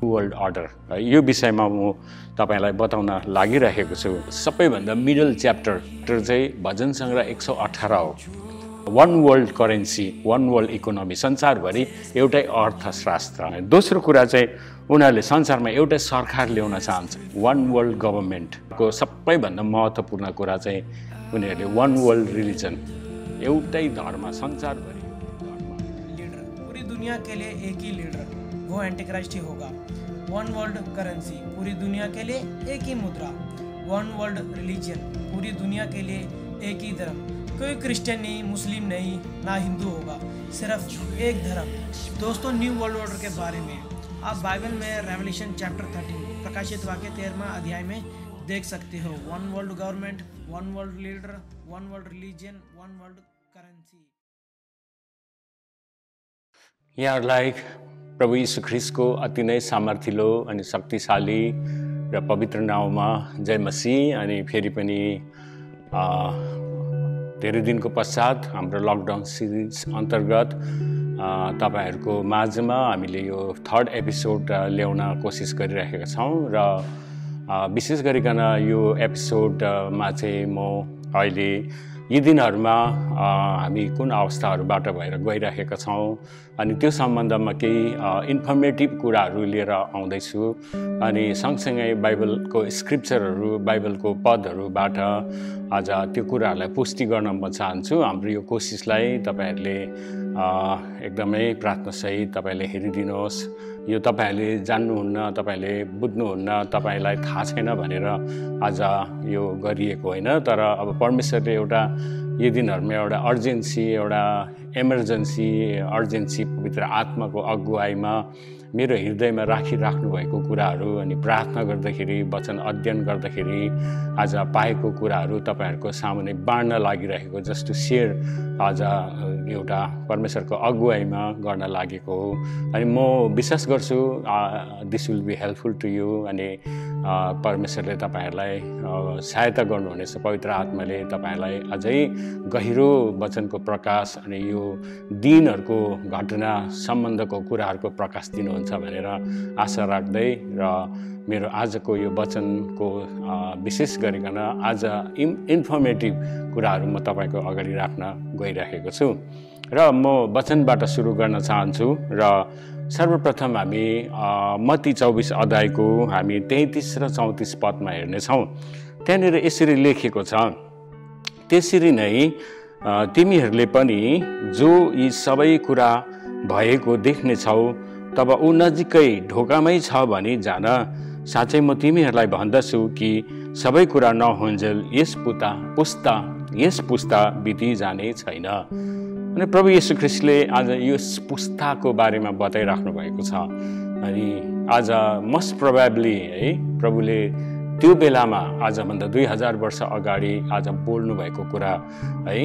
World order है यो विषयमा म तपाईलाई बताउन लागिरहेको छु। सबैभन्दा मिडल च्याप्टर चाहिँ भजन सङ्ग्रह 118 हो। वन वर्ल्ड करेन्सी, वन वर्ल्ड इकोनोमी, संसारभरि एउटै अर्थशास्त्र। दोस्रो कुरा चाहिँ उनीहरूले संसारमा एउटै सरकार ल्याउन चाहन्छ। वन वर्ल्ड गभर्मेन्टको सबैभन्दा महत्त्वपूर्ण कुरा चाहिँ उनीहरूले वन वर्ल्ड रिलिजन, एउटै धर्म, संसारभरि लीडर, पूरी दुनिया के लिए एक ही लीडर, वो एंटीक्राइस्ट ही होगा। वन वर्ल्ड करेंसी, पूरी दुनिया के लिए एक ही मुद्रा। वन वर्ल्ड रिलीजन, पूरी दुनिया के लिए एक ही धर्म। कोई क्रिश्चियन नहीं, मुस्लिम नहीं, ना हिंदू होगा, सिर्फ एक धर्म। दोस्तों, न्यू वर्ल्ड ऑर्डर के बारे में आप बाइबल में रेवलेशन चैप्टर 13 प्रकाशित वाक्य 13वां अध्याय में देख सकते हो। वन वर्ल्ड गवर्नमेंट, वन वर्ल्ड लीडर, वन वर्ल्ड रिलीजन, वन वर्ल्ड करेंसी। यहाँहरूलाई प्रभु यीशु ख्रीष्टको अति नै सामर्थिलो अनि शक्तिशाली र पवित्र नाउँमा जय मसीह। अनि फेरि पनि धेरै दिनको पश्चात हाम्रो लकडाउन सिरिज अन्तर्गत तपाईहरूको माझमा हामीले यो थर्ड एपिसोड ल्याउन कोसिस गरिरहेका छौँ र विशेष गरिकन यो एपिसोडमा चाहिँ म अहिले यी दिनहरूमा हामी कुन अवस्थाहरूबाट भएर गइरहेका छौँ अनि त्यो सम्बन्धमा केही इन्फर्मेटिभ कुराहरू लिएर आउँदैछु। अनि सँगसँगै बाइबलको स्क्रिप्चरहरू, बाइबलको पदहरूबाट आज त्यो कुराहरूलाई पुष्टि गर्न म चाहन्छु। हाम्रो यो कोसिसलाई तपाईहरूले एकदमै प्रार्थनासहित तपाईँले हेरिदिनुहोस्। यो तपाईँहरूले जान्नुहुन्न, तपाईँले बुझ्नुहुन्न, तपाईँलाई थाहा छैन भनेर आज यो गरिएको होइन। तर अब परमेश्वरले एउटा यी दिनहरूमा एउटा अर्जेन्सी, एउटा इमर्जेन्सी अर्जेन्सी पवित्र आत्माको अगुवाईमा मेरो हृदयमा राखिराख्नु भएको कुराहरू अनि प्रार्थना गर्दाखेरि, वचन अध्ययन गर्दाखेरि आज पाएको कुराहरू तपाईँहरूको सामुने बाँड्न लागिरहेको, जस्ट टु सेयर आज एउटा परमेश्वरको अगुवाईमा गर्न लागेको हो। अनि म विश्वास गर्छु this will be helpful to you. अनि परमेश्वरले तपाईँहरूलाई सहायता गर्नुहुनेछ। पवित्र आत्माले तपाईँहरूलाई अझै गहिरो वचनको प्रकाश अनि यो दिनहरूको घटना सम्बन्धको कुराहरूको प्रकाश दिनुहुन्छ भनेर आशा राख्दै र मेरो आजको यो वचनको विशेष गरिकन आज इन्फर्मेटिभ कुराहरू म तपाईँको अगाडि राख्न गइरहेको छु र म वचनबाट सुरु गर्न चाहन्छु। र सर्वप्रथम हामी मत्ती 24 अध्यायको हामी 33 र 34 पदमा हेर्नेछौँ। त्यहाँनिर यसरी लेखेको छ, त्यसरी नै तिमीहरूले पनि जो यी सबै कुरा भएको देख्नेछौ तब ऊ नजिकै ढोकामै छ भनी जान। साँच्चै म तिमीहरूलाई भन्दछु कि सबै कुरा नहुन्जेल यस पुस्ता बिति जाने छैन। अनि प्रभु येशू ख्रीष्टले आज यो पुस्ताको बारेमा बताइराख्नु भएको छ। अनि आज मोस्ट प्रोबेबली है प्रभुले त्यो बेलामा आजभन्दा 2000 वर्ष अगाडि आज बोल्नु भएको कुरा है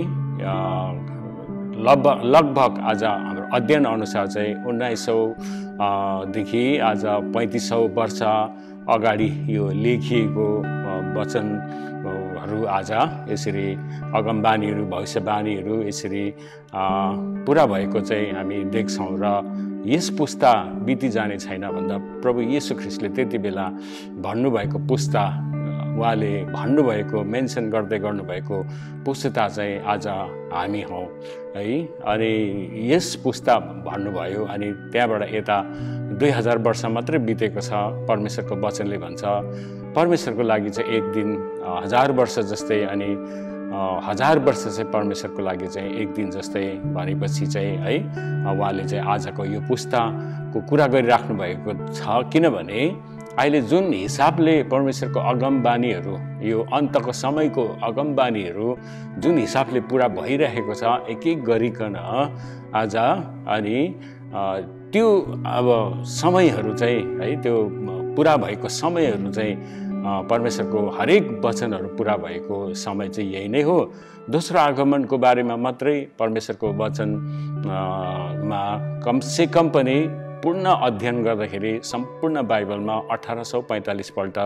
लगभग आज हाम्रो अध्ययन अनुसार चाहिँ 1900 देखि आज 3500 वर्ष अगाडि यो लेखिएको वचनहरू आज यसरी अगमबानीहरू, भविष्यवाणीहरू यसरी पुरा भएको चाहिँ हामी देख्छौँ। र यस पुस्ता बिति जाने छैन भन्दा प्रभु येशू ख्रीष्टले त्यति बेला भन्नुभएको पुस्ता, उहाँले भन्नुभएको मेन्सन गर्दै गर्नुभएको पुस्ता चाहिँ आज हामी हौँ है। अनि यस पुस्ता भन्नुभयो अनि त्यहाँबाट यता 2000 वर्ष मात्रै बितेको छ। परमेश्वरको वचनले भन्छ परमेश्वरको लागि चाहिँ एक दिन 1000 वर्ष जस्तै अनि 1000 वर्ष चाहिँ परमेश्वरको लागि चाहिँ एक दिन जस्तै भनेपछि चाहिँ है उहाँले चाहिँ आजको यो पुस्ताको कुरा गरिराख्नु भएको छ। किनभने अहिले जुन हिसाबले परमेश्वरको अगमबानीहरू, यो अन्तको समयको अगमबानीहरू जुन हिसाबले पुरा भइरहेको छ एक एक गरिकन आज, अनि त्यो अब समयहरू चाहिँ है त्यो पुरा भएको समयहरू चाहिँ परमेश्वरको हरेक वचनहरू पुरा भएको समय चाहिँ यही नै हो। दोस्रो आगमनको बारेमा मात्रै परमेश्वरको वचनमा कमसे कम पनि सम्पूर्ण अध्ययन गर्दाखेरि सम्पूर्ण बाइबलमा 1845 पल्ट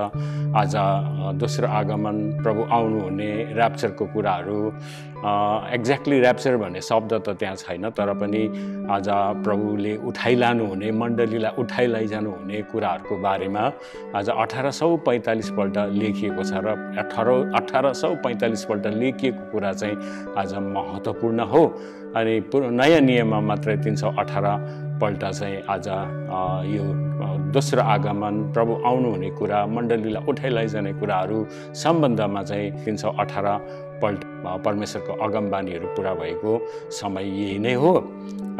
आज दोस्रो आगमन, प्रभु आउनुहुने, ऱ्याप्चरको कुराहरू, एक्ज्याक्टली ऱ्याप्चर भन्ने शब्द त त्यहाँ छैन, तर पनि आज प्रभुले उठाइलानुहुने, मण्डलीलाई उठाइ लैजानुहुने कुराहरूको बारेमा आज 1845 पल्ट लेखिएको छ र 1845 पल्ट लेखिएको कुरा चाहिँ आज महत्त्वपूर्ण हो। अनि नयाँ नियममा मात्रै 318 पल्ट चाहिँ आज यो दोस्रो आगमन, प्रभु आउनुहुने कुरा, मण्डलीलाई उठाइ लैजाने कुराहरू सम्बन्धमा चाहिँ 318 पल्ट परमेश्वरको अगमबानीहरू पुरा भएको समय यही नै हो।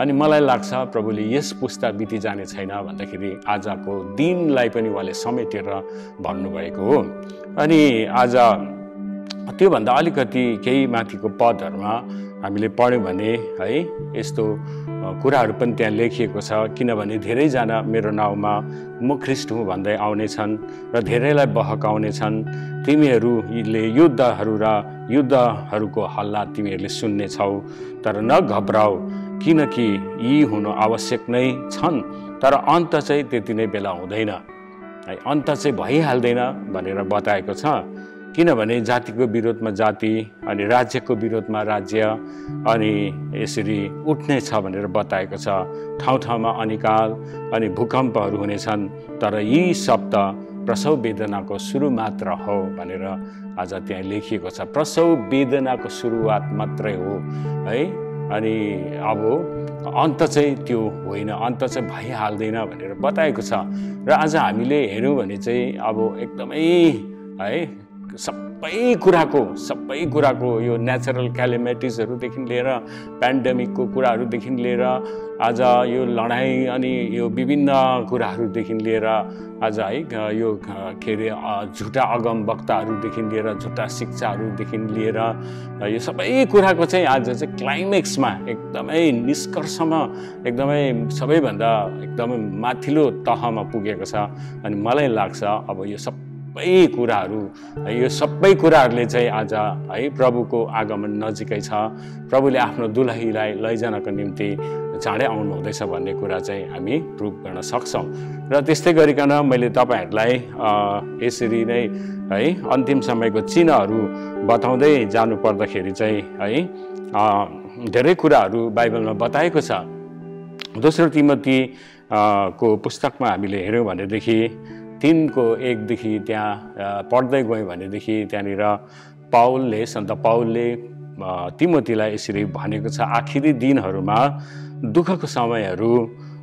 अनि मलाई लाग्छ प्रभुले यस पुस्ता बिति जाने छैन भन्दाखेरि आजको दिनलाई पनि उहाँले समेटेर भन्नुभएको हो। अनि आज त्योभन्दा अलिकति केही माथिको पदहरूमा हामीले पढ्यौँ भने है यस्तो कुराहरू पनि त्यहाँ लेखिएको छ, किनभने धेरैजना मेरो नाउँमा म ख्रिस्ट हुँ भन्दै आउनेछन् र धेरैलाई बहकाउनेछन्। तिमीहरूले युद्धहरूको हल्ला तिमीहरूले सुन्नेछौ, तर नघबराऊ, किनकि यी हुनु आवश्यक नै छन्, तर अन्त चाहिँ त्यति नै बेला हुँदैन, है अन्त चाहिँ भइहाल्दैन भनेर बताएको छ। किनभने जातिको विरोधमा जाति अनि राज्यको विरोधमा राज्य अनि यसरी उठ्ने छ भनेर बताएको छ। ठाउँ ठाउँमा अनिकाल अनि भूकम्पहरू हुनेछन्, तर यी शब्द प्रसव वेदनाको सुरु मात्र हो भनेर आज त्यहाँ लेखिएको छ। प्रसव वेदनाको सुरुवात मात्रै हो है। अनि अब अन्त चाहिँ त्यो होइन, अन्त चाहिँ भइहाल्दैन भनेर बताएको छ। र आज हामीले हेऱ्यौँ भने चाहिँ अब एकदमै है सबै कुराको यो नेचुरल क्यालेमिटिजहरूदेखि लिएर पेन्डेमिकको कुराहरूदेखि लिएर आज यो लडाइँ अनि यो विभिन्न कुराहरूदेखि लिएर आज है यो के अरे झुटा अगम वक्ताहरूदेखि लिएर झुटा शिक्षाहरूदेखि लिएर यो सबै कुराको चाहिँ आज चाहिँ क्लाइमेक्समा एकदमै निष्कर्षमा एकदमै सबैभन्दा एकदमै माथिल्लो तहमा पुगेको छ। अनि मलाई लाग्छ अब यो सबै कुराहरूले चाहिँ आज है प्रभुको आगमन नजिकै छ, प्रभुले आफ्नो दुलहीलाई लैजानको निम्ति चाँडै आउनु हुँदैछ भन्ने कुरा चाहिँ हामी प्रुभ गर्न सक्छौँ। र त्यस्तै गरिकन मैले तपाईँहरूलाई यसरी नै है अन्तिम समयको चिन्हहरू बताउँदै जानु पर्दाखेरि चाहिँ है धेरै कुराहरू बाइबलमा बताएको छ। दोस्रो तिमोथी को पुस्तकमा हामीले हेऱ्यौँ भनेदेखि 3:1 देखि त्यहाँ पढ्दै गयौँ भनेदेखि त्यहाँनिर सन्त पाउलले तिमोथीलाई यसरी भनेको छ, आखिरी दिनहरूमा दुःखको समयहरू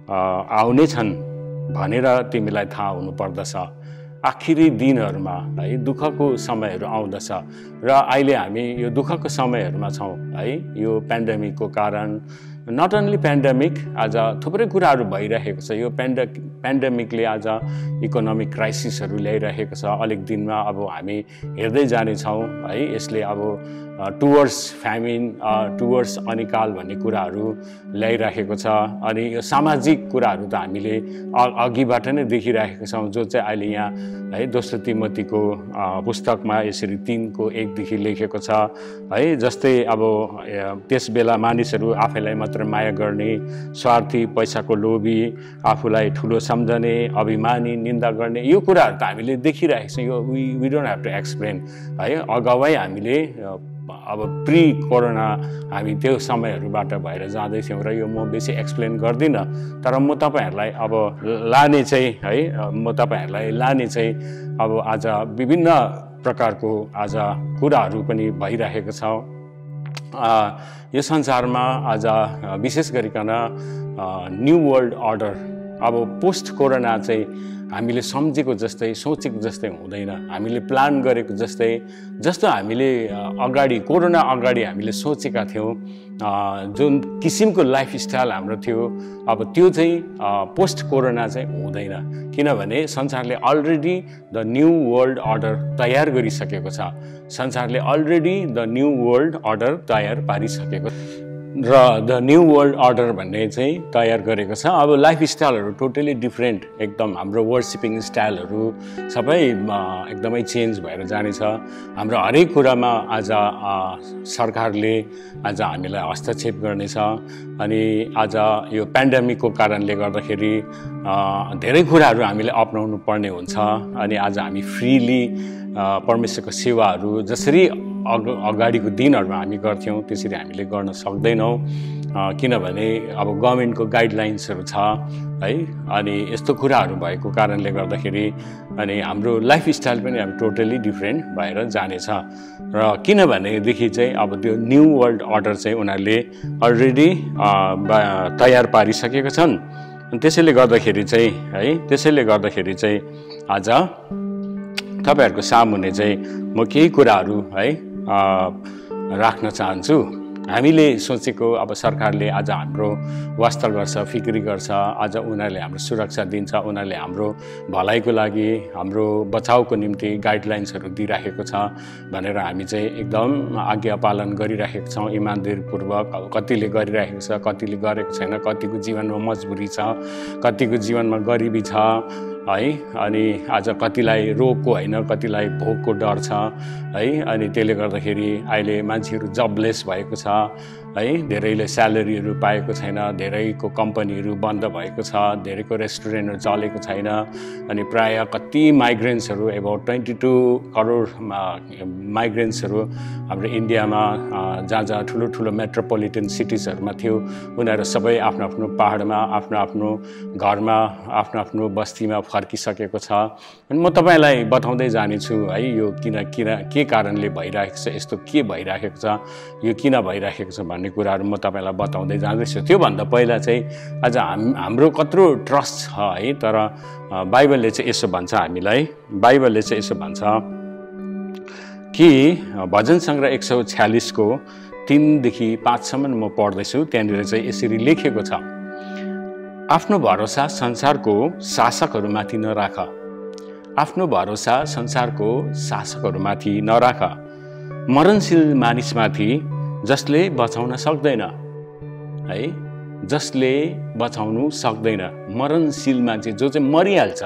आउनेछन् भनेर तिमीलाई थाहा हुनुपर्दछ। आखिरी दिनहरूमा है दुःखको समयहरू आउँदछ र अहिले हामी यो दुःखको समयहरूमा छौँ है। यो पेन्डेमिकको कारण नट ओन्ली पेन्डेमिक, आज थुप्रै कुराहरू भइरहेको छ। यो पेन्डेमिकले आज इकोनोमिक क्राइसिसहरू ल्याइरहेको छ। अलिक दिनमा अब हामी हेर्दै जानेछौँ है। यसले अब टुवर्ड्स फ्यामिन, टुवर्ड्स अनिकाल भन्ने कुराहरू ल्याइरहेको छ। अनि यो सामाजिक कुराहरू त हामीले अघिबाट नै देखिरहेको छौँ, जो चाहिँ अहिले यहाँ है दोस्रो तिमोथीको पुस्तकमा यसरी 3:1 देखि लेखेको छ है। जस्तै अब त्यस बेला मानिसहरू आफैलाई मात्र माया गर्ने, स्वार्थी, पैसाको लोभी, आफूलाई ठुलो सम्झने, अभिमानी, निन्दा गर्ने, यो कुराहरू त हामीले देखिरहेको छौँ। यो we don't have to explain है। अगावै हामीले अब प्री कोरोना हामी त्यो समयहरूबाट भएर जाँदैथ्यौँ र यो म बेसी एक्सप्लेन गर्दिनँ, तर म तपाईँहरूलाई अब लाने चाहिँ अब आज विभिन्न प्रकारको आज कुराहरू पनि भइरहेको छ यो संसारमा। आज विशेष गरिकन न्यू वर्ल्ड अर्डर, अब पोस्ट कोरोना चाहिँ हामीले सम्झेको जस्तै सोचेको जस्तै हुँदैन, हामीले प्लान गरेको जस्तो हामीले अगाडि कोरोना अगाडि हामीले सोचेका थियौँ, जुन किसिमको लाइफस्टाइल हाम्रो थियो अब त्यो चाहिँ पोस्ट कोरोना चाहिँ हुँदैन। किनभने संसारले already the new world order तयार गरिसकेको छ। संसारले already the new world order तयार पारिसकेको र द न्यू वर्ल्ड अर्डर भन्ने चाहिँ तयार गरेको छ। अब लाइफस्टाइलहरू टोटली डिफ्रेन्ट, एकदम हाम्रो वर्सिपिङ स्टाइलहरू सबै एकदमै चेन्ज भएर जानेछ। हाम्रो हरेक कुरामा आज सरकारले आज हामीलाई हस्तक्षेप गर्नेछ। अनि आज यो पेन्डेमिकको कारणले गर्दाखेरि धेरै कुराहरू हामीले अपनाउनु पर्ने हुन्छ। अनि आज हामी फ्रीली परमेश्वरको सेवाहरू जसरी अगाडिको दिनहरूमा हामी गर्थ्यौँ त्यसरी हामीले गर्न सक्दैनौँ, किनभने अब गभर्मेन्टको गाइडलाइन्सहरू छ है। अनि यस्तो कुराहरू भएको कारणले गर्दाखेरि अनि हाम्रो लाइफस्टाइल पनि अब टोटली डिफ्रेन्ट भएर जानेछ। र किनभनेदेखि चाहिँ अब त्यो न्यू वर्ल्ड अर्डर चाहिँ उनीहरूले अलरेडी तयार पारिसकेका छन्। त्यसैले गर्दाखेरि चाहिँ आज तपाईँहरूको सामुन्ने चाहिँ म केही कुराहरू है राख्न चाहन्छु। हामीले सोचेको अब सरकारले आज हाम्रो वास्ता गर्छ, फिक्री गर्छ, आज उनीहरूले हाम्रो सुरक्षा दिन्छ, उनीहरूले हाम्रो भलाइको लागि हाम्रो बचाउको निम्ति गाइडलाइन्सहरू दिइराखेको छ भनेर हामी चाहिँ एकदम आज्ञा पालन गरिराखेको छौँ इमानदारीपूर्वक। अब कतिले गरिराखेको छ, कतिले गरेको छैन, कतिको जीवनमा मजबुरी छ, कतिको जीवनमा गरिबी छ है। अनि आज कतिलाई रोगको होइन, कतिलाई भोकको डर छ है। अनि त्यसले गर्दाखेरि अहिले मान्छेहरू जबलेस भएको छ है। धेरैले स्यालेरीहरू पाएको छैन, धेरैको कम्पनीहरू बन्द भएको छ, धेरैको रेस्टुरेन्टहरू चलेको छैन। अनि प्रायः कति माइग्रेन्ट्सहरू एबाउट 22 करोड माइग्रेन्ट्सहरू हाम्रो इन्डियामा जहाँ जहाँ ठुलो ठुलो मेट्रोपोलिटन सिटिजहरूमा थियो उनीहरू सबै आफ्नो आफ्नो पाहाडमा, आफ्नो आफ्नो घरमा, आफ्नो आफ्नो बस्तीमा फर्किसकेको छ। अनि म तपाईँलाई बताउँदै जानेछु है यो के कारणले भइरहेको छ, यस्तो के भइरहेको छ, यो किन भइरहेको छ भन्ने कुराहरू म तपाईँलाई बताउँदै जाँदैछु। त्योभन्दा पहिला चाहिँ आज हाम्रो कत्रो ट्रस्ट छ है। तर बाइबलले चाहिँ यसो भन्छ हामीलाई, बाइबलले चाहिँ यसो भन्छ कि भजन सङ्ग्रह 146 को 3 देखि 5 सम्म म पढ्दैछु। त्यहाँनिर चाहिँ यसरी लेखेको छ, आफ्नो भरोसा संसारको शासकहरूमाथि नराख, आफ्नो भरोसा संसारको शासकहरूमाथि नराख, मरणशील मानिसमाथि जसले बचाउन सक्दैन है, जसले बचाउनु सक्दैन। मरणशील मान्छे जो चाहिँ मरिहाल्छ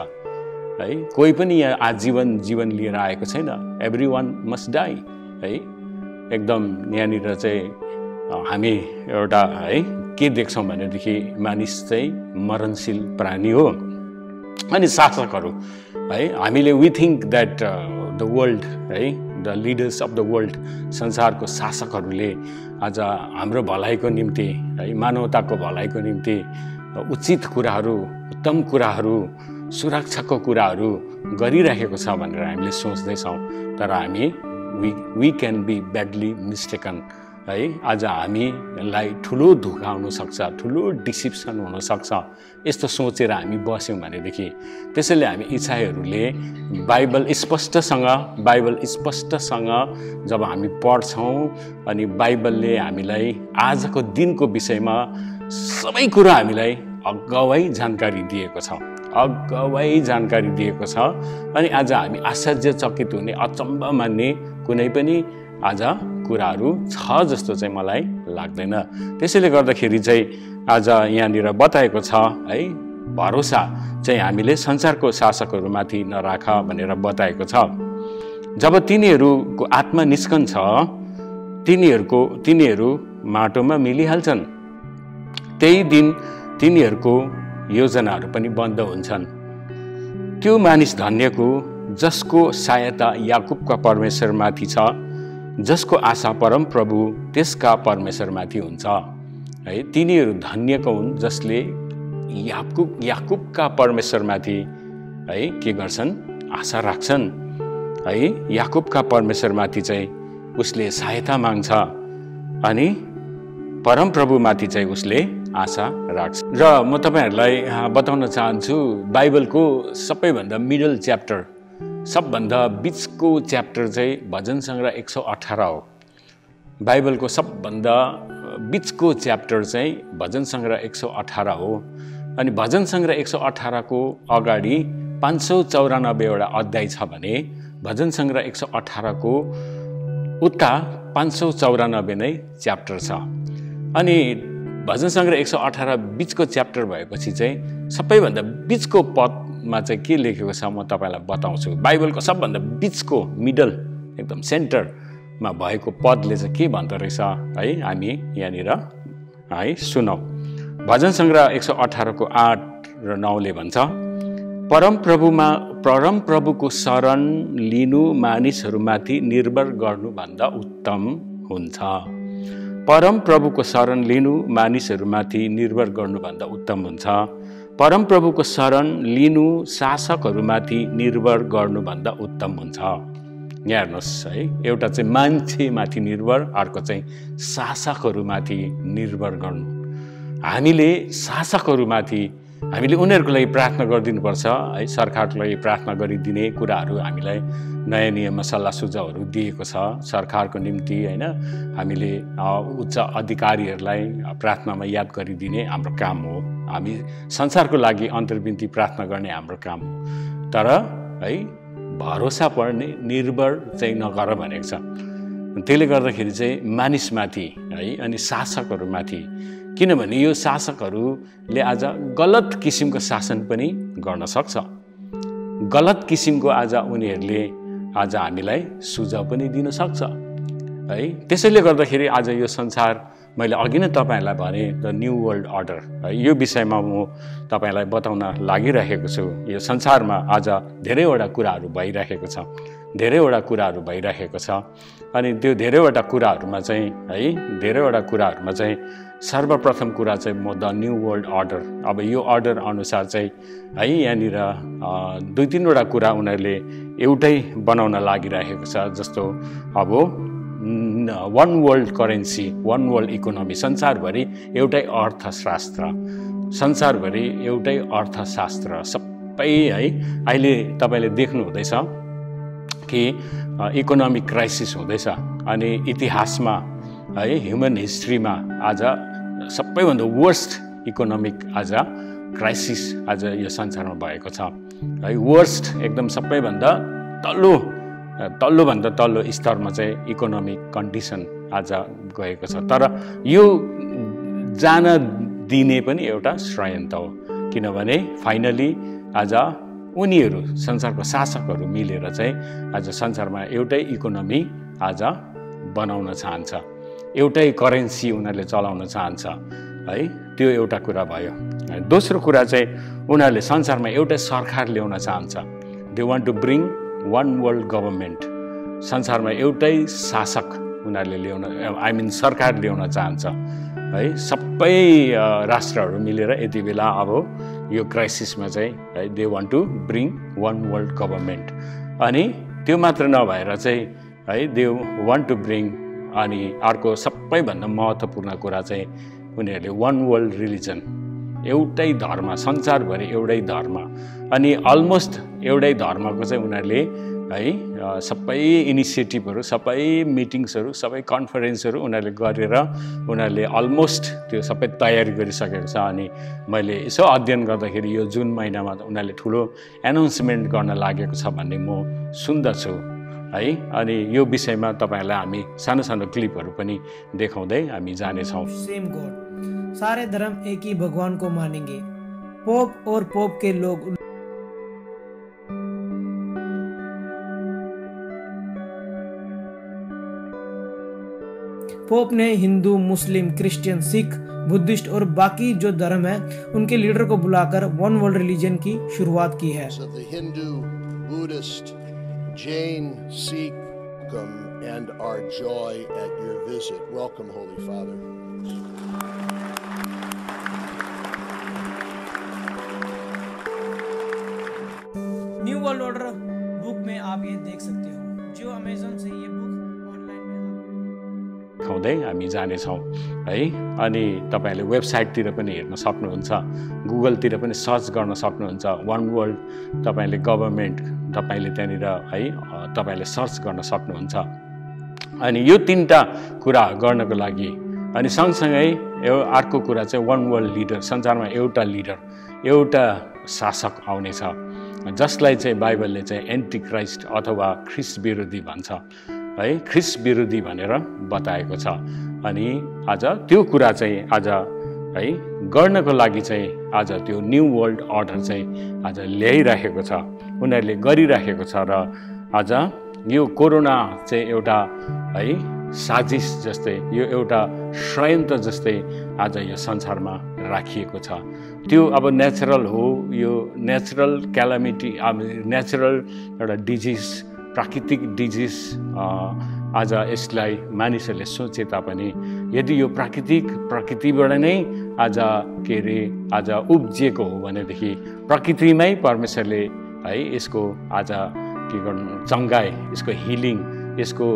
है। कोही पनि यहाँ आजीवन जीवन लिएर आएको छैन, एभ्री वान मस्ट डाई है। एकदम यहाँनिर चाहिँ हामी एउटा है के देख्छौँ भनेदेखि मानिस चाहिँ मरणशील प्राणी हो। अनि शासकहरू है, हामीले we think that the world है, the leaders of the world, संसारको शासकहरूले आज हाम्रो भलाइको निम्ति है, मानवताको भलाइको निम्ति उचित कुराहरू, उत्तम कुराहरू, सुरक्षाको कुराहरू गरिरहेको छ भनेर हामीले सोच्दैछौँ। तर हामी we can be badly mistaken है। आज हामीलाई ठुलो धोका हुनसक्छ, ठुलो डिसिप्सन हुनसक्छ यस्तो सोचेर हामी बस्यौँ भनेदेखि। त्यसैले हामी इसाईहरूले बाइबल स्पष्टसँग जब हामी पढ्छौँ अनि बाइबलले हामीलाई आजको दिनको विषयमा सबै कुरा हामीलाई अगावै जानकारी दिएको छ, अनि आज हामी आश्चर्यचकित हुने, अचम्म मान्ने कुनै पनि आज कुराहरू छ जस्तो चाहिँ मलाई लाग्दैन। त्यसैले गर्दाखेरि चाहिँ आज यहाँनिर बताएको छ है, भरोसा चाहिँ हामीले संसारको शासकहरूमाथि नराख भनेर बताएको छ। जब तिनीहरूको आत्मा निस्कन्छ तिनीहरू माटोमा मिलिहाल्छन्, त्यही दिन तिनीहरूको योजनाहरू पनि बन्द हुन्छन्। त्यो मानिस धन्यको जसको सहायता याकुबका परमेश्वरमाथि छ, जसको आशा परम प्रभु त्यसका परमेश्वरमाथि हुन्छ है। तिनीहरू धन्यको हुन् जसले याकुबका परमेश्वरमाथि है के गर्छन्, आशा राख्छन् है। याकुबका परमेश्वरमाथि चाहिँ उसले सहायता माग्छ अनि परम प्रभुमाथि चाहिँ उसले आशा राख्छ। र म तपाईँहरूलाई बताउन चाहन्छु बाइबलको सबैभन्दा मिडल च्याप्टर, सबभन्दा बिचको च्याप्टर चाहिँ भजन सङ्ग्रह 118 हो। बाइबलको सबभन्दा बिचको च्याप्टर चाहिँ भजन सङ्ग्रह 118 हो। अनि भजन सङ्ग्रह 118 को अगाडि 594 अध्याय छ भने भजन सङ्ग्रह 118 को उता 594 नै च्याप्टर छ। अनि भजन सङ्ग्रह 118 बिचको च्याप्टर भएपछि चाहिँ सबैभन्दा बिचको पदमा चाहिँ के लेखेको छ म तपाईँलाई बताउँछु। बाइबलको सबभन्दा बिचको मिडल एकदम सेन्टरमा भएको पदले चाहिँ के भन्दो रहेछ है, हामी यहाँनिर है सुनौ। भजन सङ्ग्रह 118 को 8 र 9 ले भन्छ, परमप्रभुको शरण लिनु मानिसहरूमाथि निर्भर गर्नुभन्दा उत्तम हुन्छ। परमप्रभुको शरण लिनु मानिसहरूमाथि निर्भर गर्नुभन्दा उत्तम हुन्छ। परमप्रभुको शरण लिनु शासकहरूमाथि निर्भर गर्नुभन्दा उत्तम हुन्छ। यहाँ हेर्नुहोस् है, एउटा चाहिँ मान्छेमाथि निर्भर, अर्को चाहिँ शासकहरूमाथि निर्भर गर्नु। हामीले शासकहरूमाथि हामीले उनीहरूको लागि प्रार्थना गरिदिनुपर्छ है। सरकारको लागि प्रार्थना गरिदिने कुराहरू हामीलाई नयाँ नियममा सल्लाह सुझावहरू दिएको छ सरकारको निम्ति होइन। हामीले उच्च अधिकारीहरूलाई प्रार्थनामा याद गरिदिने हाम्रो काम हो। हामी संसारको लागि अन्तर्विन्ती प्रार्थना गर्ने हाम्रो काम हो। तर है भरोसा पर्ने निर्भर चाहिँ नगर भनेको छ। त्यसले गर्दाखेरि चाहिँ मानिसमाथि है अनि शासकहरूमाथि, किनभने यो शासकहरूले आज गलत किसिमको शासन पनि गर्न सक्छ। गलत किसिमको आज उनीहरूले आज हामीलाई सुझाव पनि दिन सक्छ है। त्यसैले गर्दाखेरि आज यो संसार, मैले अघि नै तपाईँहरूलाई भने द न्यू वर्ल्ड अर्डर है, यो विषयमा म तपाईँलाई बताउन लागिरहेको छु। यो संसारमा आज धेरैवटा कुराहरू भइरहेको छ, धेरैवटा कुराहरू भइरहेको छ। अनि त्यो धेरैवटा कुराहरूमा चाहिँ सर्वप्रथम कुरा चाहिँ म द न्यू वर्ल्ड अर्डर, अब यो अर्डर अनुसार चाहिँ है यहाँनिर 2-3वटा कुरा उनीहरूले एउटै बनाउन लागिरहेको छ। जस्तो अब one world currency, one world economy, संसारभरि एउटै अर्थशास्त्र, संसारभरि एउटै अर्थशास्त्र सबै है। अहिले तपाईँले देख्नु हुँदैछ कि इकोनोमिक क्राइसिस हुँदैछ। अनि इतिहासमा है, ह्युमन हिस्ट्रीमा आज सबैभन्दा वर्स्ट इकोनोमिक आज क्राइसिस आज यो संसारमा भएको छ है। वर्स्ट एकदम सबैभन्दा तल्लोभन्दा तल्लो स्तरमा चाहिँ इकोनोमिक कन्डिसन आज गएको छ। तर यो जान दिने पनि एउटा षड्यन्त्र हो, किनभने फाइनली आज उनीहरू संसारको शासकहरू मिलेर चाहिँ आज संसारमा एउटै इकोनोमी आज बनाउन चाहन्छ, एउटै करेन्सी उनीहरूले चलाउन चाहन्छ है। त्यो एउटा कुरा भयो। दोस्रो कुरा चाहिँ उनीहरूले संसारमा एउटै सरकार ल्याउन चाहन्छ। They want to bring one world government, संसारमा एउटै शासक उनीहरूले ल्याउन सरकार ल्याउन चाहन्छ है। सबै राष्ट्रहरू मिलेर यति बेला अब यो क्राइसिसमा चाहिँ है they want to bring one world government. अनि त्यो मात्र नभएर चाहिँ है दे वान्ट टु ब्रिङ, अनि अर्को सबैभन्दा महत्त्वपूर्ण कुरा चाहिँ उनीहरूले वान वर्ल्ड रिलिजन, एउटै धर्म, संसारभरि एउटै धर्म। अनि अलमोस्ट एउटै धर्मको चाहिँ उनीहरूले है सबै इनिसिएटिभहरू, सबै मिटिङ्सहरू, सबै कन्फरेन्सहरू उनीहरूले गरेर उनीहरूले अलमोस्ट त्यो सबै तयारी गरिसकेको छ। अनि मैले यसो अध्ययन गर्दाखेरि यो जुन महिनामा उनीहरूले ठुलो एनाउन्समेन्ट गर्न लागेको छ भन्ने म सुन्दछु है। अनि यो विषयमा तपाईँहरूलाई हामी सानो सानो क्लिपहरू पनि देखाउँदै हामी जानेछौँ। सेम गॉड, सारे धर्म एक ही भगवान को मानेंगे। पोप और पोप के लोग पोप ने हिंदू, मुस्लिम, क्रिश्चियन, सिख, बुद्धिस्ट और बाकी जो धर्म है उनके लीडर को बुलाकर वन वर्ल्ड रिलीजन की शुरुआत की है। Hindu, Buddhist, Jain, Sikh, and our joy at your visit. Welcome, Holy Father. New world order book में आप ये देख सकते हो, जो अमेजन से ये बुक ऑनलाइन में देखाउँदै हामी जानेछौँ है। अनि तपाईँहरूले वेबसाइटतिर पनि हेर्न सक्नुहुन्छ, गुगलतिर पनि सर्च गर्न सक्नुहुन्छ। वान वर्ल्ड तपाईँले गभर्मेन्ट तपाईँले त्यहाँनिर है तपाईँले सर्च गर्न सक्नुहुन्छ। अनि यो 3टा कुरा गर्नको लागि अनि सँगसँगै अर्को कुरा चाहिँ वान वर्ल्ड लिडर, संसारमा एउटा लिडर, एउटा शासक आउनेछ, जसलाई चाहिँ बाइबलले चाहिँ एन्टी क्राइस्ट अथवा ख्रिस्ट विरोधी भन्छ है ख्रिस्ट विरोधी भनेर बताएको छ। अनि आज त्यो कुरा चाहिँ आज है गर्नको लागि चाहिँ आज त्यो न्यू वर्ल्ड अर्डर चाहिँ आज ल्याइराखेको छ, उनीहरूले गरिराखेको छ। र आज यो कोरोना चाहिँ एउटा है साजिस जस्तै, यो एउटा षड्यन्त्र जस्तै आज यो संसारमा राखिएको छ। त्यो अब नेचुरल हो, यो नेचुरल क्यालामिटी, अब नेचुरल एउटा डिजिज, प्राकृतिक डिजिज आज यसलाई मानिसहरूले सोचे तापनि यदि यो प्रकृतिबाट नै आज के अरे आज उब्जिएको हो भनेदेखि प्रकृतिमै परमेश्वरले है यसको आज के गर्नु, चङ्गाई, यसको हिलिङ, यसको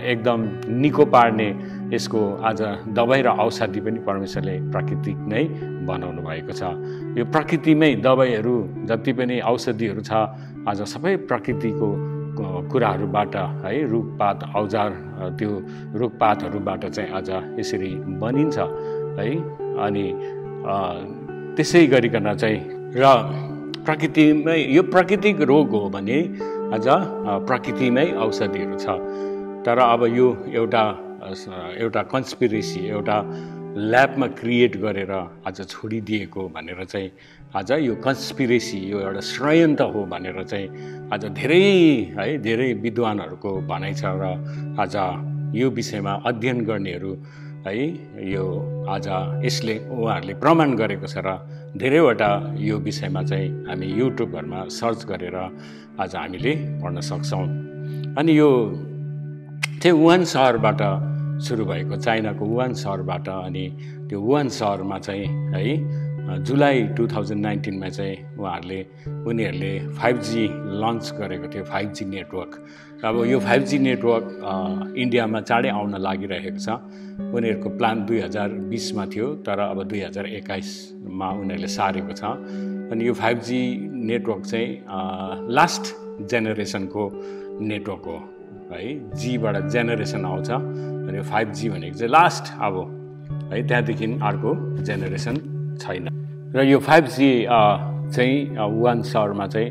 एकदम निको पार्ने, यसको आज दबाई र औषधि पनि परमेश्वरले प्राकृतिक नै बनाउनु भएको छ। यो प्रकृतिमै दबाईहरू जति पनि औषधिहरू छ आज सबै प्रकृतिको कुराहरूबाट है रुखपात औजार त्यो रुखपातहरूबाट चाहिँ आज यसरी बनिन्छ है। अनि त्यसै गरिकन चाहिँ र प्रकृतिमै यो प्राकृतिक रोग हो भने आज प्रकृतिमै औषधिहरू छ। तर अब यो एउटा कन्स्पिरेसी, एउटा ल्याबमा क्रिएट गरेर आज छोडिदिएको भनेर चाहिँ आज यो कन्स्पिरेसी, यो एउटा षड्यन्त्र हो भनेर चाहिँ आज धेरै विद्वानहरूको भनाइ छ। र आज यो विषयमा अध्ययन गर्नेहरू है यो आज यसले उहाँहरूले प्रमाण गरेको छ। र धेरैवटा यो विषयमा चाहिँ हामी युट्युबहरूमा सर्च गरेर आज हामीले पढ्न सक्छौँ। अनि यो चाहिँ वुहान सहरबाट सुरु भएको, चाइनाको वुहान सहरबाट। अनि त्यो वुहान सहरमा चाहिँ है जुलाई 2019मा चाहिँ उनीहरूले 5G लन्च गरेको थियो, 5G नेटवर्क। अब यो 5G नेटवर्क इन्डियामा चाँडै आउन लागिरहेको छ। उनीहरूको प्लान 2020मा थियो, तर अब 2021मा उनीहरूले सारेको छ। अनि यो 5G नेटवर्क चाहिँ लास्ट जेनेरेसनको नेटवर्क हो है, जीबाट जेनेरेसन आउँछ। अनि 5G भनेको चाहिँ लास्ट अब है, त्यहाँदेखि अर्को जेनेरेसन छैन। र यो 5G चाहिँ वुहान सहरमा चाहिँ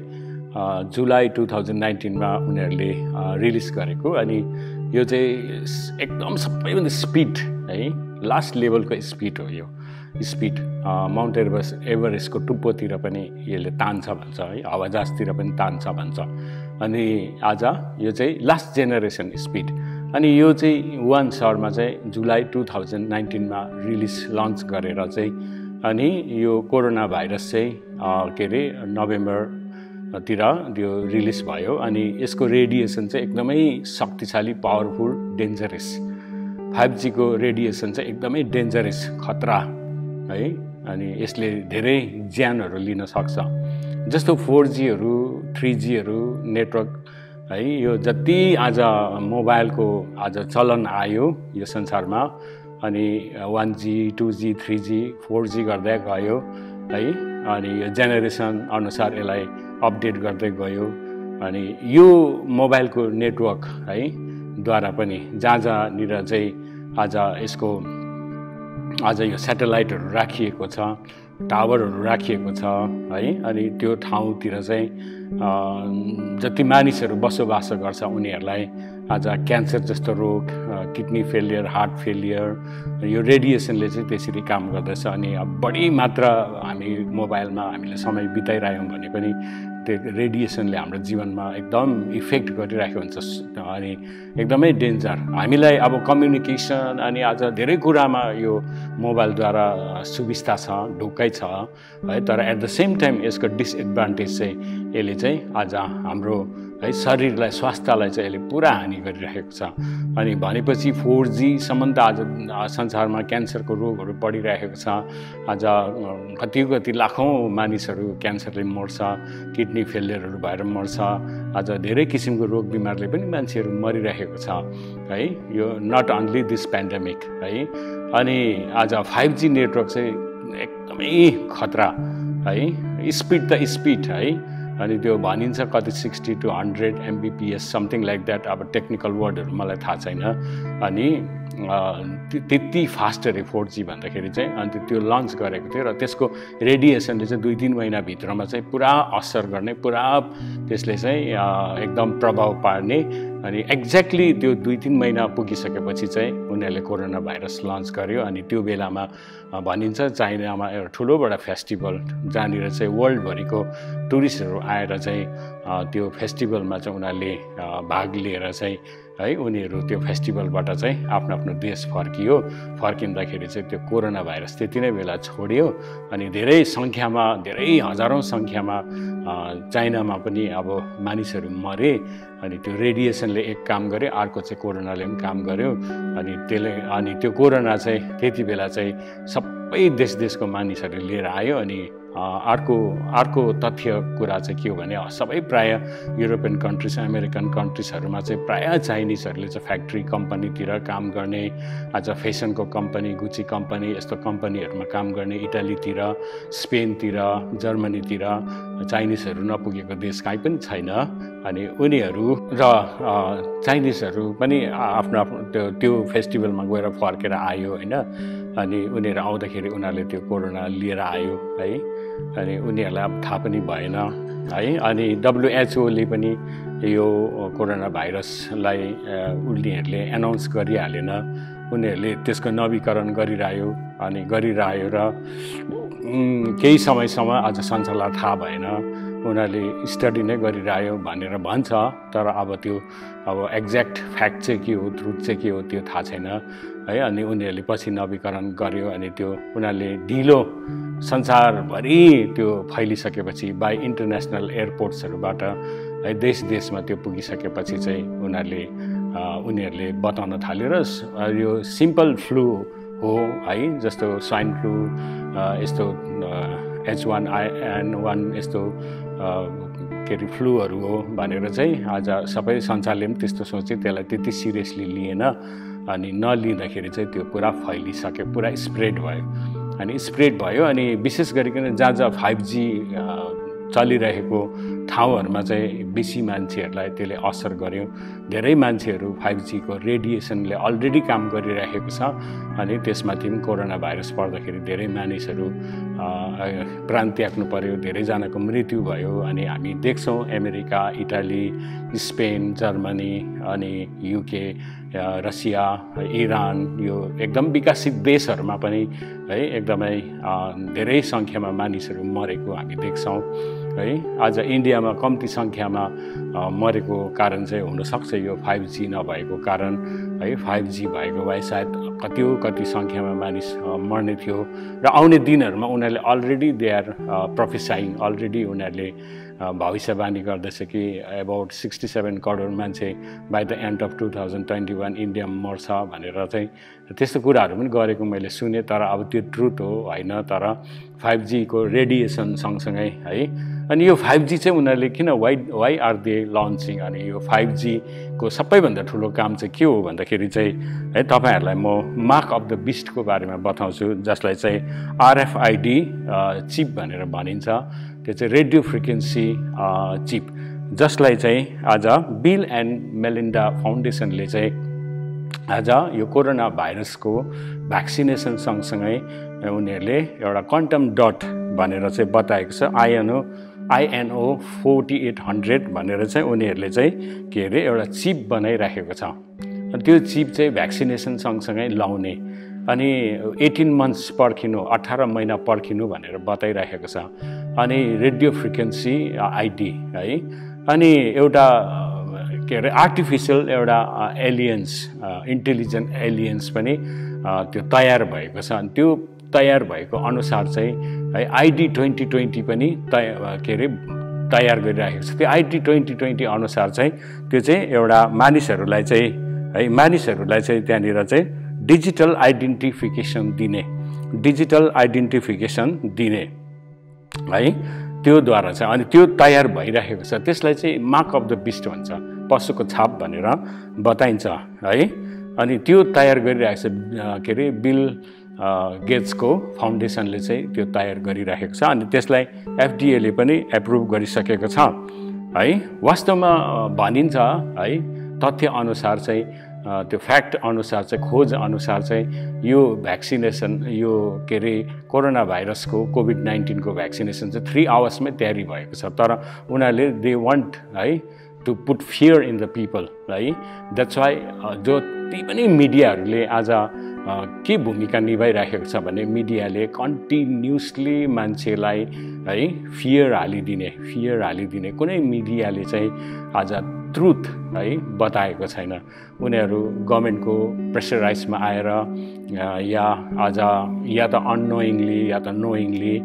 जुलाई 2019मा उनीहरूले रिलिज गरेको। अनि यो चाहिँ एकदम सबैभन्दा स्पिड है, लास्ट लेभलको स्पिड हो। यो स्पिड माउन्ट एभरेस्टको टुप्पोतिर पनि यसले तान्छ भन्छ है, हावाजहाजतिर पनि तान्छ भन्छ। अनि आज यो चाहिँ लास्ट जेनेरेसन स्पिड। अनि यो चाहिँ वुहान सहरमा चाहिँ जुलाई 2019मा लन्च गरेर चाहिँ अनि यो कोरोना भाइरस चाहिँ के अरे नोभेम्बरतिर त्यो रिलिज भयो। अनि यसको रेडिएसन चाहिँ एकदमै शक्तिशाली, पावरफुल, डेन्जरस। 5G को रेडिएसन चाहिँ एकदमै डेन्जरस, खतरा है। अनि यसले धेरै ज्यानहरू लिन सक्छ। जस्तो 4Gहरू 3Gहरू नेटवर्क है, यो जति आज मोबाइलको आज चलन आयो यो संसारमा, अनि 1G 2G 3G 4G गर्दै गयो है। अनि यो जेनेरेसन अनुसार यसलाई अपडेट गर्दै गयो। अनि यो मोबाइलको नेटवर्क है द्वारा पनि जहाँनिर चाहिँ आज यसको आज यो सेटेलाइटहरू राखिएको छ, टावरहरू राखिएको छ है। अनि त्यो ठाउँतिर चाहिँ जति मानिसहरू बसोबास गर्छ उनीहरूलाई आज क्यान्सर जस्तो रोग, किडनी फेलियर, हार्ट फेलियर, यो रेडिएसनले चाहिँ त्यसरी काम गर्दछ। अनि अब बढी मात्रा हामी मोबाइलमा हामीले समय बिताइरह्यौँ भने पनि त्यो रेडिएसनले हाम्रो जीवनमा एकदम इफेक्ट गरिरहेको हुन्छ। अनि एकदमै डेन्जर हामीलाई अब कम्युनिकेसन अनि आज धेरै कुरामा यो मोबाइलद्वारा सुविस्ता छ, ढुक्कै छ है। तर एट द सेम टाइम यसको डिसएडभान्टेज चाहिँ यसले चाहिँ आज हाम्रो है शरीरलाई, स्वास्थ्यलाई चाहिँ यसले पुरा हानि गरिरहेको छ। अनि भनेपछि 4Gसम्म त आज संसारमा क्यान्सरको रोगहरू बढिरहेको छ। आज कति लाखौँ मानिसहरू क्यान्सरले मर्छ, किडनी फेलियरहरू भएर मर्छ। आज धेरै किसिमको रोग बिमारले पनि मान्छेहरू मरिरहेको छ है। यो नट अन्ली दिस पेन्डेमिक है। अनि आज 5G नेटवर्क चाहिँ एकदमै खतरा है। स्पिड त स्पिड है। अनि त्यो भनिन्छ कति 60 to 100 Mbps something like that. अब टेक्निकल वर्डहरू मलाई थाहा छैन। अनि त्यति फास्ट अरे 4G भन्दाखेरि चाहिँ। अनि त्यो लन्च गरेको थियो र त्यसको रेडिएसनले चाहिँ 2-3 महिनाभित्रमा चाहिँ पुरा असर गर्ने, पुरा त्यसले चाहिँ एकदम प्रभाव पार्ने अनि एक्ज्याक्टली त्यो 2-3 महिना पुगिसकेपछि चाहिँ उनीहरूले कोरोना भाइरस लन्च गर्यो। अनि त्यो बेलामा भनिन्छ चाइनामा एउटा ठुलोबडा फेस्टिभल जहाँनिर चाहिँ वर्ल्डभरिको टुरिस्टहरू आएर चाहिँ त्यो फेस्टिभलमा चाहिँ उनीहरूले भाग लिएर चाहिँ है उनीहरू त्यो फेस्टिभलबाट चाहिँ आफ्नो देश फर्किँदाखेरि चाहिँ त्यो कोरोना भाइरस त्यति नै बेला छोड्यो। अनि धेरै हजारौँ सङ्ख्यामा चाइनामा पनि अब मानिसहरू मरे। अनि त्यो रेडिएसनले एक काम गर्यो, अर्को चाहिँ कोरोनाले पनि काम गर्यो। अनि त्यो कोरोना चाहिँ त्यति बेला चाहिँ सबै देशको मानिसहरू लिएर आयो। अनि अर्को तथ्य कुरा चाहिँ के हो भने सबै प्रायः युरोपियन कन्ट्रिज, अमेरिकन कन्ट्रिजहरूमा चाहिँ प्रायः चाइनिजहरूले चाहिँ फ्याक्ट्री कम्पनीतिर काम गर्ने, आज फेसनको कम्पनी, गुची कम्पनी यस्तो कम्पनीहरूमा काम गर्ने, इटालीतिर, स्पेनतिर, जर्मनीतिर चाइनिजहरू नपुगेको देश कहीँ पनि छैन। अनि उनीहरू र चाइनिजहरू पनि आफ्नो त्यो फेस्टिभलमा गएर फर्केर आयो होइन। अनि उनीहरू आउँदाखेरि उनीहरूले त्यो कोरोना लिएर आयो है। अनि उनीहरूलाई अब थाहा पनि भएन है। अनि WHO ले पनि यो कोरोना भाइरसलाई उनीहरूले एनाउन्स गरिहालेन, उनीहरूले त्यसको नवीकरण गरिरह्यो र केही समयसम्म अझ संसारलाई थाहा भएन, उनीहरूले स्टडी नै गरिरह्यो भनेर भन्छ। तर अब एक्ज्याक्ट फ्याक्ट चाहिँ के हो, ट्रुथ चाहिँ के हो त्यो थाहा छैन है। अनि उनीहरूले पछि नवीकरण गर्यो। अनि त्यो उनीहरूले ढिलो संसारभरि त्यो फैलिसकेपछि बाई इन्टरनेसनल एयरपोर्ट्सहरूबाट है देशमा त्यो पुगिसकेपछि चाहिँ उनीहरूले बताउन थाल्यो। र यो सिम्पल फ्लू हो है, जस्तो स्वाइन फ्लू, यस्तो H1N1 यस्तो फ्लूहरू हो भनेर चाहिँ आज सबै संसारले पनि त्यस्तो सोचे, त्यसलाई त्यति सिरियसली लिएन। अनि नलिँदाखेरि चाहिँ त्यो पुरा फैलिसक्यो, पुरा स्प्रेड भयो। अनि विशेष गरिकन जहाँ 5G चलिरहेको ठाउँहरूमा चाहिँ बेसी मान्छेहरूलाई त्यसले असर गर्यो। धेरै मान्छेहरू 5G को रेडिएसनले अलरेडी काम गरिरहेको छ। अनि त्यसमाथि पनि कोरोना भाइरस पर्दाखेरि धेरै मानिसहरू प्राण त्याग्नु पर्यो, धेरैजनाको मृत्यु भयो। अनि हामी देख्छौँ अमेरिका, इटाली, स्पेन, जर्मनी, अनि UK, रसिया, इरान, यो एकदम विकसित देशहरूमा पनि है एकदमै धेरै सङ्ख्यामा मानिसहरू मरेको हामी देख्छौँ है। आज इन्डियामा कम्ती सङ्ख्यामा मरेको कारण चाहिँ हुनसक्छ यो 5G नभएको कारण है। 5G भएको भए सायद कति सङ्ख्यामा मानिस मर्ने थियो। र आउने दिनहरूमा उनीहरूले अलरेडी दे आर प्रोफेसाइङ, अलरेडी उनीहरूले भविष्यवाणी गर्दैछ कि अबाउट 67 करोड मान्छे बाई द एन्ड अफ 2021 इन्डियामा मर्छ भनेर चाहिँ त्यस्तो कुराहरू पनि गरेको मैले सुने। तर अब त्यो ट्रुथ हो होइन। तर 5G को रेडिएसन सँगसँगै है। अनि यो 5G चाहिँ उनीहरूले किन वाइ आर दे लन्चिङ? अनि यो 5G को सबैभन्दा ठुलो काम चाहिँ के हो भन्दाखेरि चाहिँ है तपाईँहरूलाई म मार्क अफ द बिस्टको बारेमा बताउँछु, जसलाई चाहिँ RFID चिप भनेर भनिन्छ। त्यो चाहिँ रेडियो फ्रिक्वेन्सी चिप, जसलाई चाहिँ आज बिल एन्ड मेलिन्डा फाउन्डेसनले चाहिँ आज यो कोरोना भाइरसको भ्याक्सिनेसन सँगसँगै उनीहरूले एउटा क्वान्टम डट भनेर चाहिँ बताएको छ। INO 4800 भनेर चाहिँ उनीहरूले चाहिँ एउटा चिप बनाइराखेको छ। त्यो चिप चाहिँ भ्याक्सिनेसन सँगसँगै लाउने अनि 18 मन्थ्स पर्खिनु, 18 महिना पर्खिनु भनेर बताइराखेको छ। अनि रेडियो फ्रिक्वेन्सी आइडी है। अनि एउटा आर्टिफिसियल एउटा एलियन्स, इन्टेलिजेन्ट एलियन्स पनि त्यो तयार भएको छ। अनि त्यो तयार भएको अनुसार चाहिँ है ID 2020 पनि तयार गरिरहेको छ। त्यो ID 2020 अनुसार चाहिँ त्यो चाहिँ एउटा मानिसहरूलाई चाहिँ त्यहाँनिर चाहिँ डिजिटल आइडेन्टिफिकेसन दिने है, त्योद्वारा चाहिँ। अनि त्यो तयार भइरहेको छ। त्यसलाई चाहिँ मार्क अफ द बिस्ट भन्छ, पशुको छाप भनेर बताइन्छ है। अनि त्यो तयार गरिरहेको छ बिल गेट्सको फाउन्डेसनले चाहिँ त्यो तयार गरिरहेको छ। अनि त्यसलाई FDA ले पनि एप्रुभ गरिसकेको छ है। वास्तवमा भनिन्छ है, तथ्य अनुसार चाहिँ त्यो फ्याक्ट अनुसार चाहिँ, खोज अनुसार चाहिँ यो भ्याक्सिनेसन, यो कोरोना भाइरसको कोभिड-19 को भ्याक्सिनेसन चाहिँ 3 आवर्समै तयारी भएको छ। तर उनीहरूले दे वान्ट है to put fear in the people है। द्याट्स वाइ जति पनि मिडियाहरूले आज के भूमिका निभाइराखेको छ भने मिडियाले कन्टिन्युसली मान्छेलाई है फियर हालिदिने कुनै मिडियाले चाहिँ आज ट्रुथ है बताएको छैन। उनीहरू गभर्मेन्टको प्रेसराइजमा आएर या आज या त अननोइङली या त नोइङली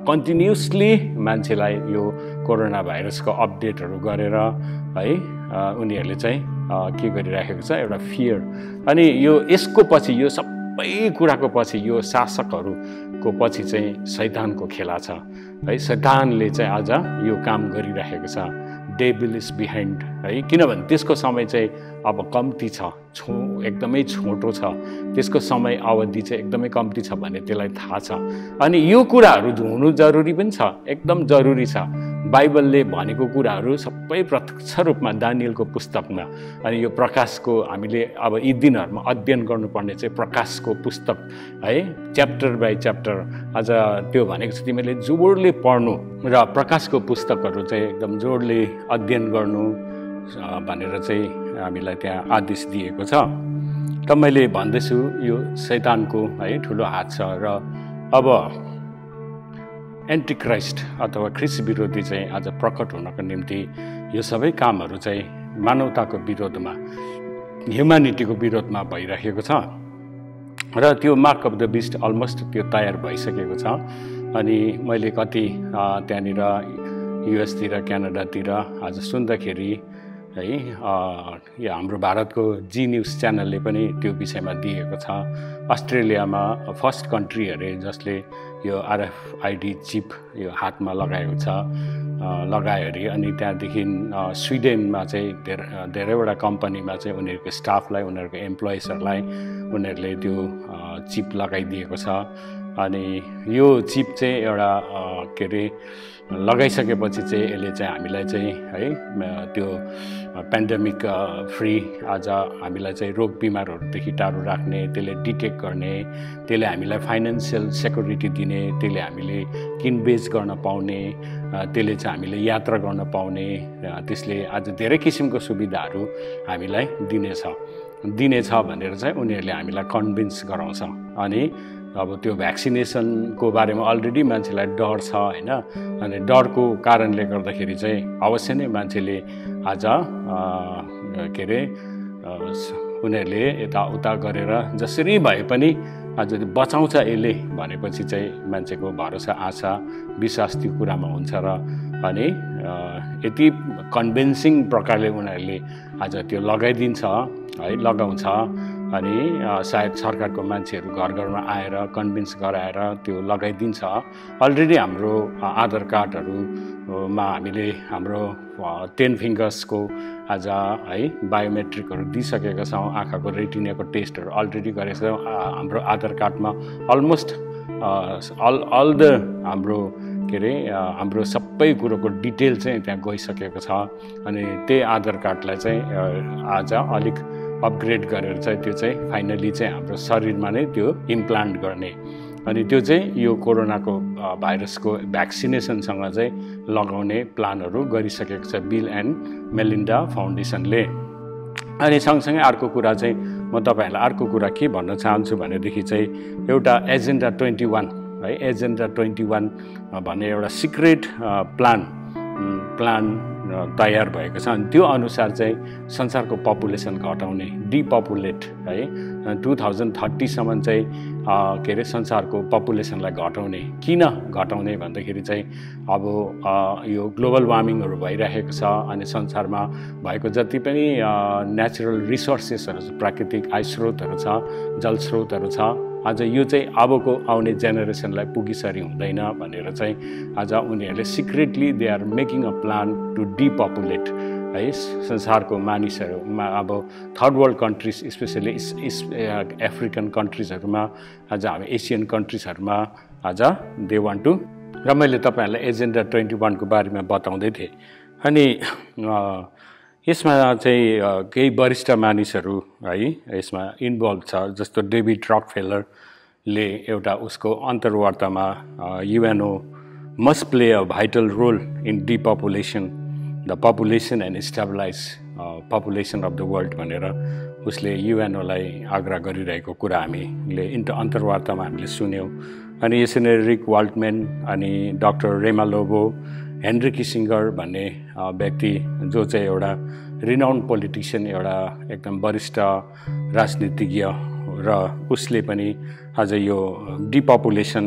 कन्टिन्युसली मान्छेलाई यो कोरोना भाइरसको अपडेटहरू गरेर है उनीहरूले चाहिँ के गरिराखेको छ एउटा फियर। अनि यसको पछि यो सबै कुराको पछि यो शासकहरूको पछि चाहिँ शैतानको खेला छ है। शैतानले चाहिँ आज यो काम गरिराखेको छ। डेभिल इज बिहाइन्ड है। किनभने त्यसको समय चाहिँ अब कम्ती छ, एकदमै छोटो छ, त्यसको समय अवधि चाहिँ एकदमै कम्ती छ भन्ने त्यसलाई थाहा छ। अनि यो कुराहरू हुनु जरुरी पनि छ, एकदम जरुरी छ। बाइबलले भनेको कुराहरू सबै प्रत्यक्ष रूपमा दानिएलको पुस्तकमा अनि यो प्रकाशको हामीले अब यी दिनहरूमा अध्ययन गर्नुपर्ने चाहिँ प्रकाशको पुस्तक है, च्याप्टर बाई च्याप्टर। आज त्यो भनेको चाहिँ तिमीले जोडले पढ्नु र प्रकाशको पुस्तकहरू चाहिँ एकदम जोडले अध्ययन गर्नु भनेर चाहिँ हामीलाई त्यहाँ आदेश दिएको छ। त मैले भन्दैछु यो शैतानको है ठुलो हात छ र अब एन्टिक्राइस्ट अथवा ख्रिस्ट विरोधी चाहिँ आज प्रकट हुनको निम्ति यो सबै कामहरू चाहिँ मानवताको विरोधमा, ह्युम्यानिटीको विरोधमा भइरहेको छ र त्यो mark of the beast almost त्यो तयार भइसकेको छ। अनि मैले कति त्यहाँनिर युएसतिर क्यानाडातिर आज सुन्दाखेरि है यो हाम्रो भारतको जी न्युज च्यानलले पनि त्यो विषयमा दिएको छ। अस्ट्रेलियामा फर्स्ट कन्ट्री अरे जसले यो आरएफआइडी चिप यो हातमा लगाएको छ, लगायो अरे। अनि त्यहाँदेखि स्विडेनमा चाहिँ धेरैवटा कम्पनीमा चाहिँ उनीहरूको स्टाफलाई, उनीहरूको एम्प्लोइजहरूलाई उनीहरूले त्यो चिप लगाइदिएको छ। अनि यो चिप चाहिँ एउटा के अरे लगाइसकेपछि चाहिँ यसले चाहिँ हामीलाई चाहिँ है त्यो पेन्डेमिक फ्री आज हामीलाई चाहिँ रोग बिमारहरूदेखि टाढो राख्ने, त्यसले डिटेक्ट गर्ने, त्यसले हामीलाई फाइनेन्सियल सेक्युरिटी दिने, त्यसले हामीले किनबेच गर्न पाउने, त्यसले चाहिँ हामीले यात्रा गर्न पाउने, त्यसले आज धेरै किसिमको सुविधाहरू हामीलाई दिनेछ भनेर चाहिँ उनीहरूले हामीलाई कन्भिन्स गराउँछ। अनि अब त्यो भ्याक्सिनेसनको बारेमा अलरेडी मान्छेलाई डर छ होइन। अनि डरको कारणले गर्दाखेरि चाहिँ अवश्य नै मान्छेले आज के अरे उनीहरूले यताउता गरेर जसरी भए पनि आज बचाउँछ यसले भनेपछि चाहिँ मान्छेको भरोसा, आशा, विश्वास त्यो कुरामा हुन्छ र अनि यति कन्भिन्सिङ प्रकारले उनीहरूले आज त्यो लगाइदिन्छ है, लगाउँछ। अनि सायद सरकारको मान्छेहरू घर घरमा आएर कन्भिन्स गराएर त्यो लगाइदिन्छ। अलरेडी हाम्रो आधार कार्डहरूमा हामीले हाम्रो 10 फिङ्गर्सको आज है बायोमेट्रिकहरू दिइसकेका छौँ। आँखाको रेटिनाको टेस्टहरू अलरेडी गरेका छौँ। हाम्रो आधार कार्डमा अलमोस्ट अल द हाम्रो के अरे हाम्रो सबै कुरोको डिटेल चाहिँ त्यहाँ गइसकेको छ। अनि त्यही आधार कार्डलाई चाहिँ आज अलिक अपग्रेड गरेर चाहिँ त्यो चाहिँ फाइनली चाहिँ हाम्रो शरीरमा नै त्यो इम्प्लान्ट गर्ने। अनि त्यो चाहिँ यो कोरोनाको भाइरसको भ्याक्सिनेसनसँग चाहिँ लगाउने प्लानहरू गरिसकेको छ बिल एन्ड मेलिन्डा फाउन्डेसनले। अनि सँगसँगै अर्को कुरा चाहिँ म तपाईँहरूलाई अर्को कुरा के भन्न चाहन्छु भनेदेखि चाहिँ एउटा एजेन्डा 21 है, एजेन्डा 21 भन्ने एउटा सिक्रेट प्लान तयार भएको छ। अनि त्यो अनुसार चाहिँ संसारको पपुलेसन घटाउने, डिपपुलेट है, 2030सम्म चाहिँ के अरे संसारको पपुलेसनलाई घटाउने। किन घटाउने भन्दाखेरि चाहिँ अब यो ग्लोबल वार्मिङहरू भइरहेको छ। अनि संसारमा भएको जति पनि नेचुरल रिसोर्सेसहरू छ, प्राकृतिक आयस्रोतहरू छ, जलस्रोतहरू छ, आज यो चाहिँ अबको आउने जेनेरेसनलाई पुगिसरी हुँदैन भनेर चाहिँ आज उनीहरूले secretly they are making a plan to depopulate है संसारको मानिसहरूमा। अब third world countries specially African कन्ट्रिजहरूमा, आज हामी एसियन कन्ट्रिजहरूमा आज दे वान्ट टु। र मैले तपाईँहरूलाई एजेन्डा 21 को बारेमा बताउँदै थिएँ। अनि यसमा चाहिँ केही वरिष्ठ मानिसहरू है यसमा इन्भल्भ छ। जस्तो डेभिड रकफेलरले एउटा उसको अन्तर्वार्तामा UNO must play a vital role in depopulation the population and stabilize population of the world भनेर उसले युएनओलाई आग्रह गरिरहेको कुरा हामीले अन्तर्वार्तामा हामीले सुन्यौँ। अनि यसरी नै रिक वाल्टम्यान अनि डाक्टर रेमा लोबो, हेनरी किसिङ्गर भन्ने व्यक्ति जो चाहिँ एउटा रिनाउन्ड पोलिटिसियन, एउटा एकदम वरिष्ठ राजनीतिज्ञ र उसले पनि आज यो डिपपुलेसन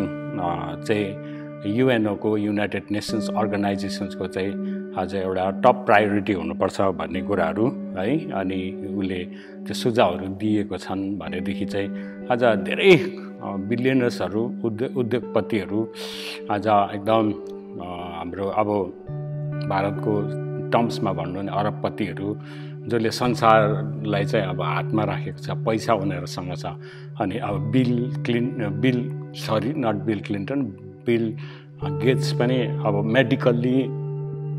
चाहिँ युएनओको युनाइटेड नेसन्स अर्गनाइजेसन्सको चाहिँ आज एउटा टप प्रायोरिटी हुनुपर्छ भन्ने कुराहरू है अनि उसले त्यो सुझावहरू दिएको छन् भनेदेखि चाहिँ आज धेरै बिलियनर्सहरू उद्योगपतिहरू आज एकदम हाम्रो अब भारतको टर्म्समा भन्नु भने अरबपतिहरू जसले संसारलाई चाहिँ अब हातमा राखेको छ, पैसा उनीहरूसँग छ। अनि अब बिल गेट्स पनि अब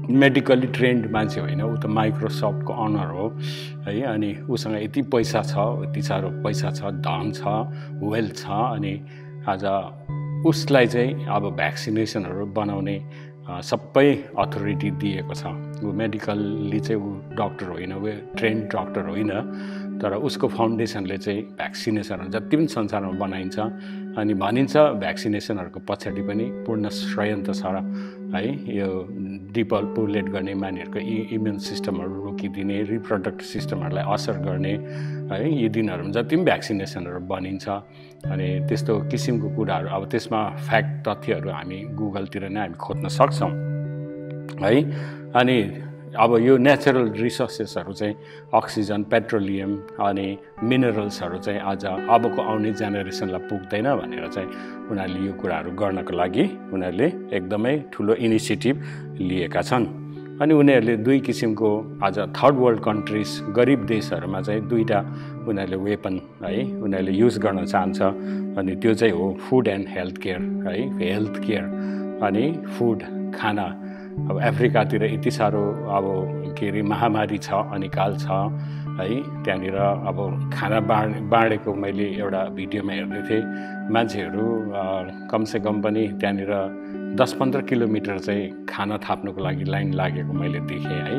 मेडिकल्ली ट्रेन्ड मान्छे होइन, ऊ त माइक्रोसफ्टको अनर हो है। अनि उसँग यति पैसा छ, यति साह्रो पैसा छ, धन छ, वेल्थ छ। अनि आज उसलाई चाहिँ अब भ्याक्सिनेसनहरू बनाउने सबै अथोरिटी दिएको छ। ऊ मेडिकल्ली चाहिँ ऊ डक्टर होइन, ऊ ट्रेन्ड डक्टर होइन, तर उसको फाउन्डेसनले चाहिँ भ्याक्सिनेसनहरू जति पनि संसारमा बनाइन्छ अनि भनिन्छ भ्याक्सिनेसनहरूको पछाडि पनि पूर्ण षड्यन्त्र छ है। यो डिपपुलेट गर्ने मानिसहरूको इम्युन सिस्टमहरू रोकिदिने, रिप्रोडक्टिभ सिस्टमहरूलाई असर गर्ने है। यी दिनहरूमा जति पनि भ्याक्सिनेसनहरू बनिन्छ अनि त्यस्तो किसिमको कुराहरू अब त्यसमा फ्याक्ट तथ्यहरू हामी गुगलतिर नै हामी खोज्न सक्छौँ है। अनि अब यो नेचुरल रिसोर्सेसहरू चाहिँ अक्सिजन, पेट्रोलियम अनि मिनरल्सहरू चाहिँ आज अबको आउने जेनेरेसनलाई पुग्दैन भनेर चाहिँ उनीहरूले यो कुराहरू गर्नको लागि उनीहरूले एकदमै ठुलो इनिसिएटिभ लिएका छन्। अनि उनीहरूले दुई किसिमको आज थर्ड वर्ल्ड कन्ट्रिज, गरिब देशहरूमा चाहिँ दुईवटा उनीहरूले वेपन है उनीहरूले युज गर्न चाहन्छ। अनि त्यो चाहिँ हो फुड एन्ड हेल्थ केयर है, हेल्थ केयर अनि फुड, खाना। अब अफ्रिकातिर यति साह्रो अब के अरे महामारी छ, अनिकाल छ है। त्यहाँनिर अब खाना बाँडेको मैले एउटा भिडियोमा हेर्दै थिएँ, मान्छेहरू कमसेकम पनि त्यहाँनिर 10-15 किलोमिटर चाहिँ खाना थाप्नुको लागि लाइन लागेको मैले देखेँ है।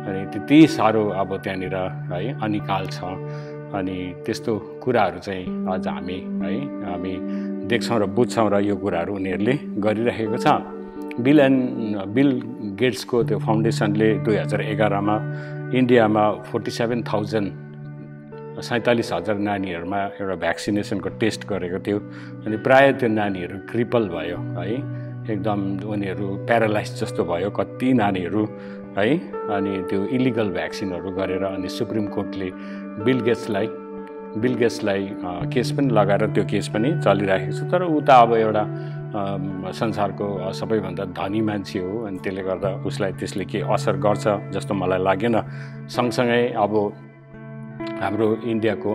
अनि त्यति साह्रो अब त्यहाँनिर है अनिकाल छ। अनि त्यस्तो कुराहरू चाहिँ आज हामी देख्छौँ र बुझ्छौँ र यो कुराहरू उनीहरूले गरिरहेको छ। बिल गेट्सको त्यो फाउन्डेसनले 2011मा इन्डियामा 47,000 नानीहरूमा एउटा भ्याक्सिनेसनको टेस्ट गरेको थियो। अनि प्रायः त्यो नानीहरू क्रिपल भयो है, एकदम उनीहरू प्यारालाइज जस्तो भयो कति नानीहरू है। अनि त्यो इलिगल भ्याक्सिनहरू गरेर अनि सुप्रिम कोर्टले बिल गेट्सलाई केस पनि लगाएर त्यो केस पनि चलिरहेको छ। तर ऊ त अब एउटा संसारको सबैभन्दा धनी मान्छे हो अनि त्यसले गर्दा उसलाई त्यसले के असर गर्छ जस्तो मलाई लागेन। सँगसँगै अब हाम्रो इन्डियाको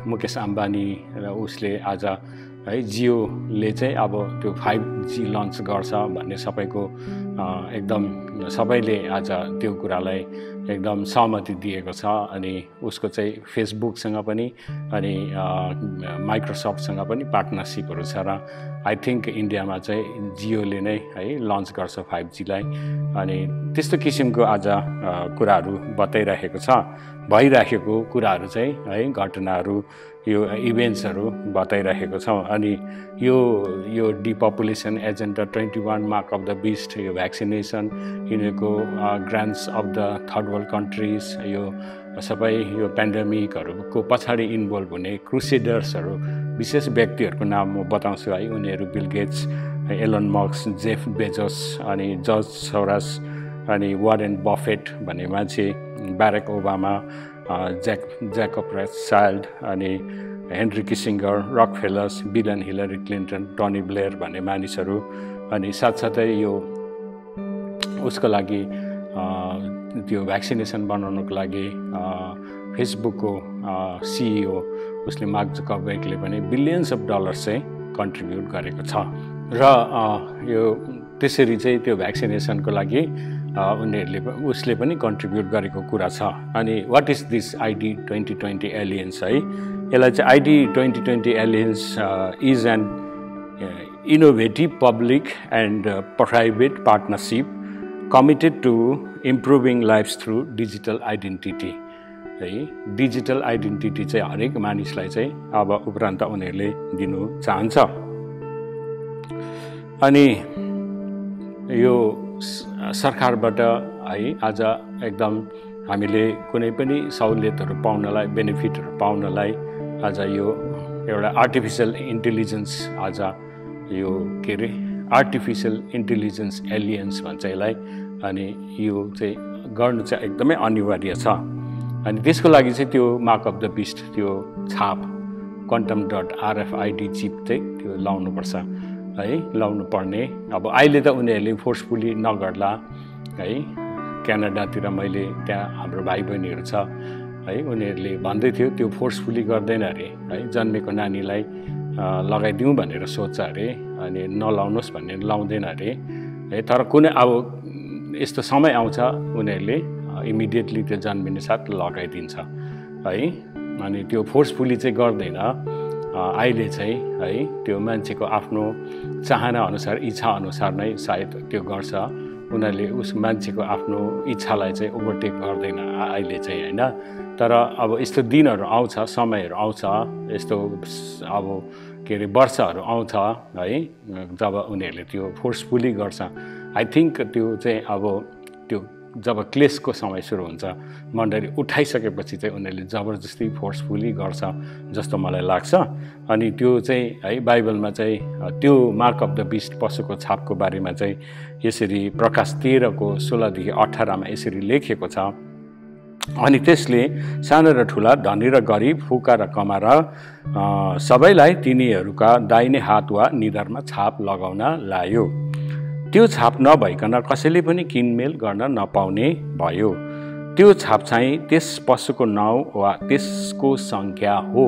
मुकेश अम्बानी र उसले आज है जियोले चाहिँ अब त्यो 5G लन्च गर्छ भन्ने एकदम सबैले आज त्यो कुरालाई एकदम सहमति दिएको छ। अनि उसको चाहिँ फेसबुकसँग पनि अनि माइक्रोसफ्टसँग पनि पार्टनरसिपहरू छ र आई थिङ्क इन्डियामा चाहिँ जियोले नै है लन्च गर्छ 5Gलाई। अनि त्यस्तो किसिमको आज कुराहरू बताइरहेको छ, भइरहेको कुराहरू चाहिँ है घटनाहरू, यो इभेन्ट्सहरू बताइरहेको छौँ। अनि यो depopulation agenda 21 mark of the beast, यो भ्याक्सिनेसन, यिनीहरूको grants of the third world countries, यो सबै यो पेन्डेमिकहरूको पछाडि इन्भल्भ हुने क्रुसेडर्सहरू, विशेष व्यक्तिहरूको नाम म बताउँछु है। उनीहरू Bill Gates, Elon Musk, Jeff Bezos अनि जर्ज सोरस अनि वारेन बफेट भन्ने मान्छे, ब्यारेक ओबामा, ज्याकब रथस्चाइल्ड अनि Henry Kissinger, Rockefellers, Bill and Hillary Clinton, Tony Blair भन्ने मानिसहरू। अनि साथसाथै यो उसको लागि त्यो भ्याक्सिनेसन बनाउनको लागि फेसबुकको CEO उसले मार्क जुकरबर्गले पनि बिलियन्स अफ डलर्स चाहिँ कन्ट्रिब्युट गरेको छ। र यो त्यसरी चाहिँ त्यो भ्याक्सिनेसनको लागि उसले पनि कन्ट्रिब्युट गरेको कुरा छ। अनि what is this ID 2020 alliance है, यसलाई चाहिँ ID 2020 alliance is an innovative public and private partnership committed to improving lives through digital identity है। डिजिटल आइडेन्टिटी चाहिँ हरेक मानिसलाई चाहिँ अब उपरान्त उनीहरूले दिनु चाहन्छ। अनि यो सरकारबाट है आज एकदम हामीले कुनै पनि सहुलियतहरू पाउनलाई, बेनिफिटहरू पाउनलाई आज यो एउटा आर्टिफिसियल इन्टेलिजेन्स आज यो के अरे आर्टिफिसियल इन्टेलिजेन्स एलियन्स भन्छ यसलाई। अनि यो चाहिँ गर्नु चाहिँ एकदमै अनिवार्य छ। अनि त्यसको लागि चाहिँ त्यो मार्क अफ द बिस्ट त्यो छाप quantum.RFID चिप चाहिँ त्यो लाउनुपर्छ है, लाउनु पर्ने। अब अहिले त उनीहरूले फोर्सफुली नगर्ला है। क्यानाडातिर मैले त्यहाँ हाम्रो भाइ बहिनीहरू छ है, उनीहरूले भन्दै थियो त्यो फोर्सफुली गर्दैन अरे है, जन्मेको नानीलाई लगाइदिउँ भनेर सोच्छ अरे, अनि नलाउनुहोस् भन्ने लाउँदैन अरे है। तर कुनै अब यस्तो समय आउँछ उनीहरूले इमिडिएटली त्यो जन्मिने साथ लगाइदिन्छ है। अनि त्यो फोर्सफुली चाहिँ गर्दैन अहिले चाहिँ है। त्यो मान्छेको आफ्नो चाहना अनुसार, इच्छा अनुसार नै सायद त्यो गर्छ। उनीहरूले उस मान्छेको आफ्नो इच्छालाई चाहिँ ओभरटेक गर्दैन अहिले चाहिँ होइन। तर अब यस्तो दिनहरू आउँछ, समयहरू आउँछ, यस्तो अब के अरे वर्षहरू आउँछ है, जब उनीहरूले त्यो फोर्सफुली गर्छ। आई थिङ्क त्यो चाहिँ अब त्यो जब क्लेसको समय सुरु हुन्छ, मण्डली उठाइसकेपछि चाहिँ उनीहरूले जबरजस्ती फोर्सफुली गर्छ जस्तो मलाई लाग्छ। अनि त्यो चाहिँ है बाइबलमा चाहिँ त्यो मार्क अफ द बिस्ट पशुको छापको बारेमा चाहिँ यसरी प्रकाश 13:16-18 यसरी लेखेको छ। अनि त्यसले सानो र ठुला, धनी र गरिब, फुका र कमारा सबैलाई तिनीहरूका दाहिने हात वा निधारमा छाप लगाउन लायो। त्यो छाप नभइकन कसैले पनि किनमेल गर्न नपाउने भयो। त्यो छाप चाहिँ त्यस पशुको नाउँ वा त्यसको सङ्ख्या हो।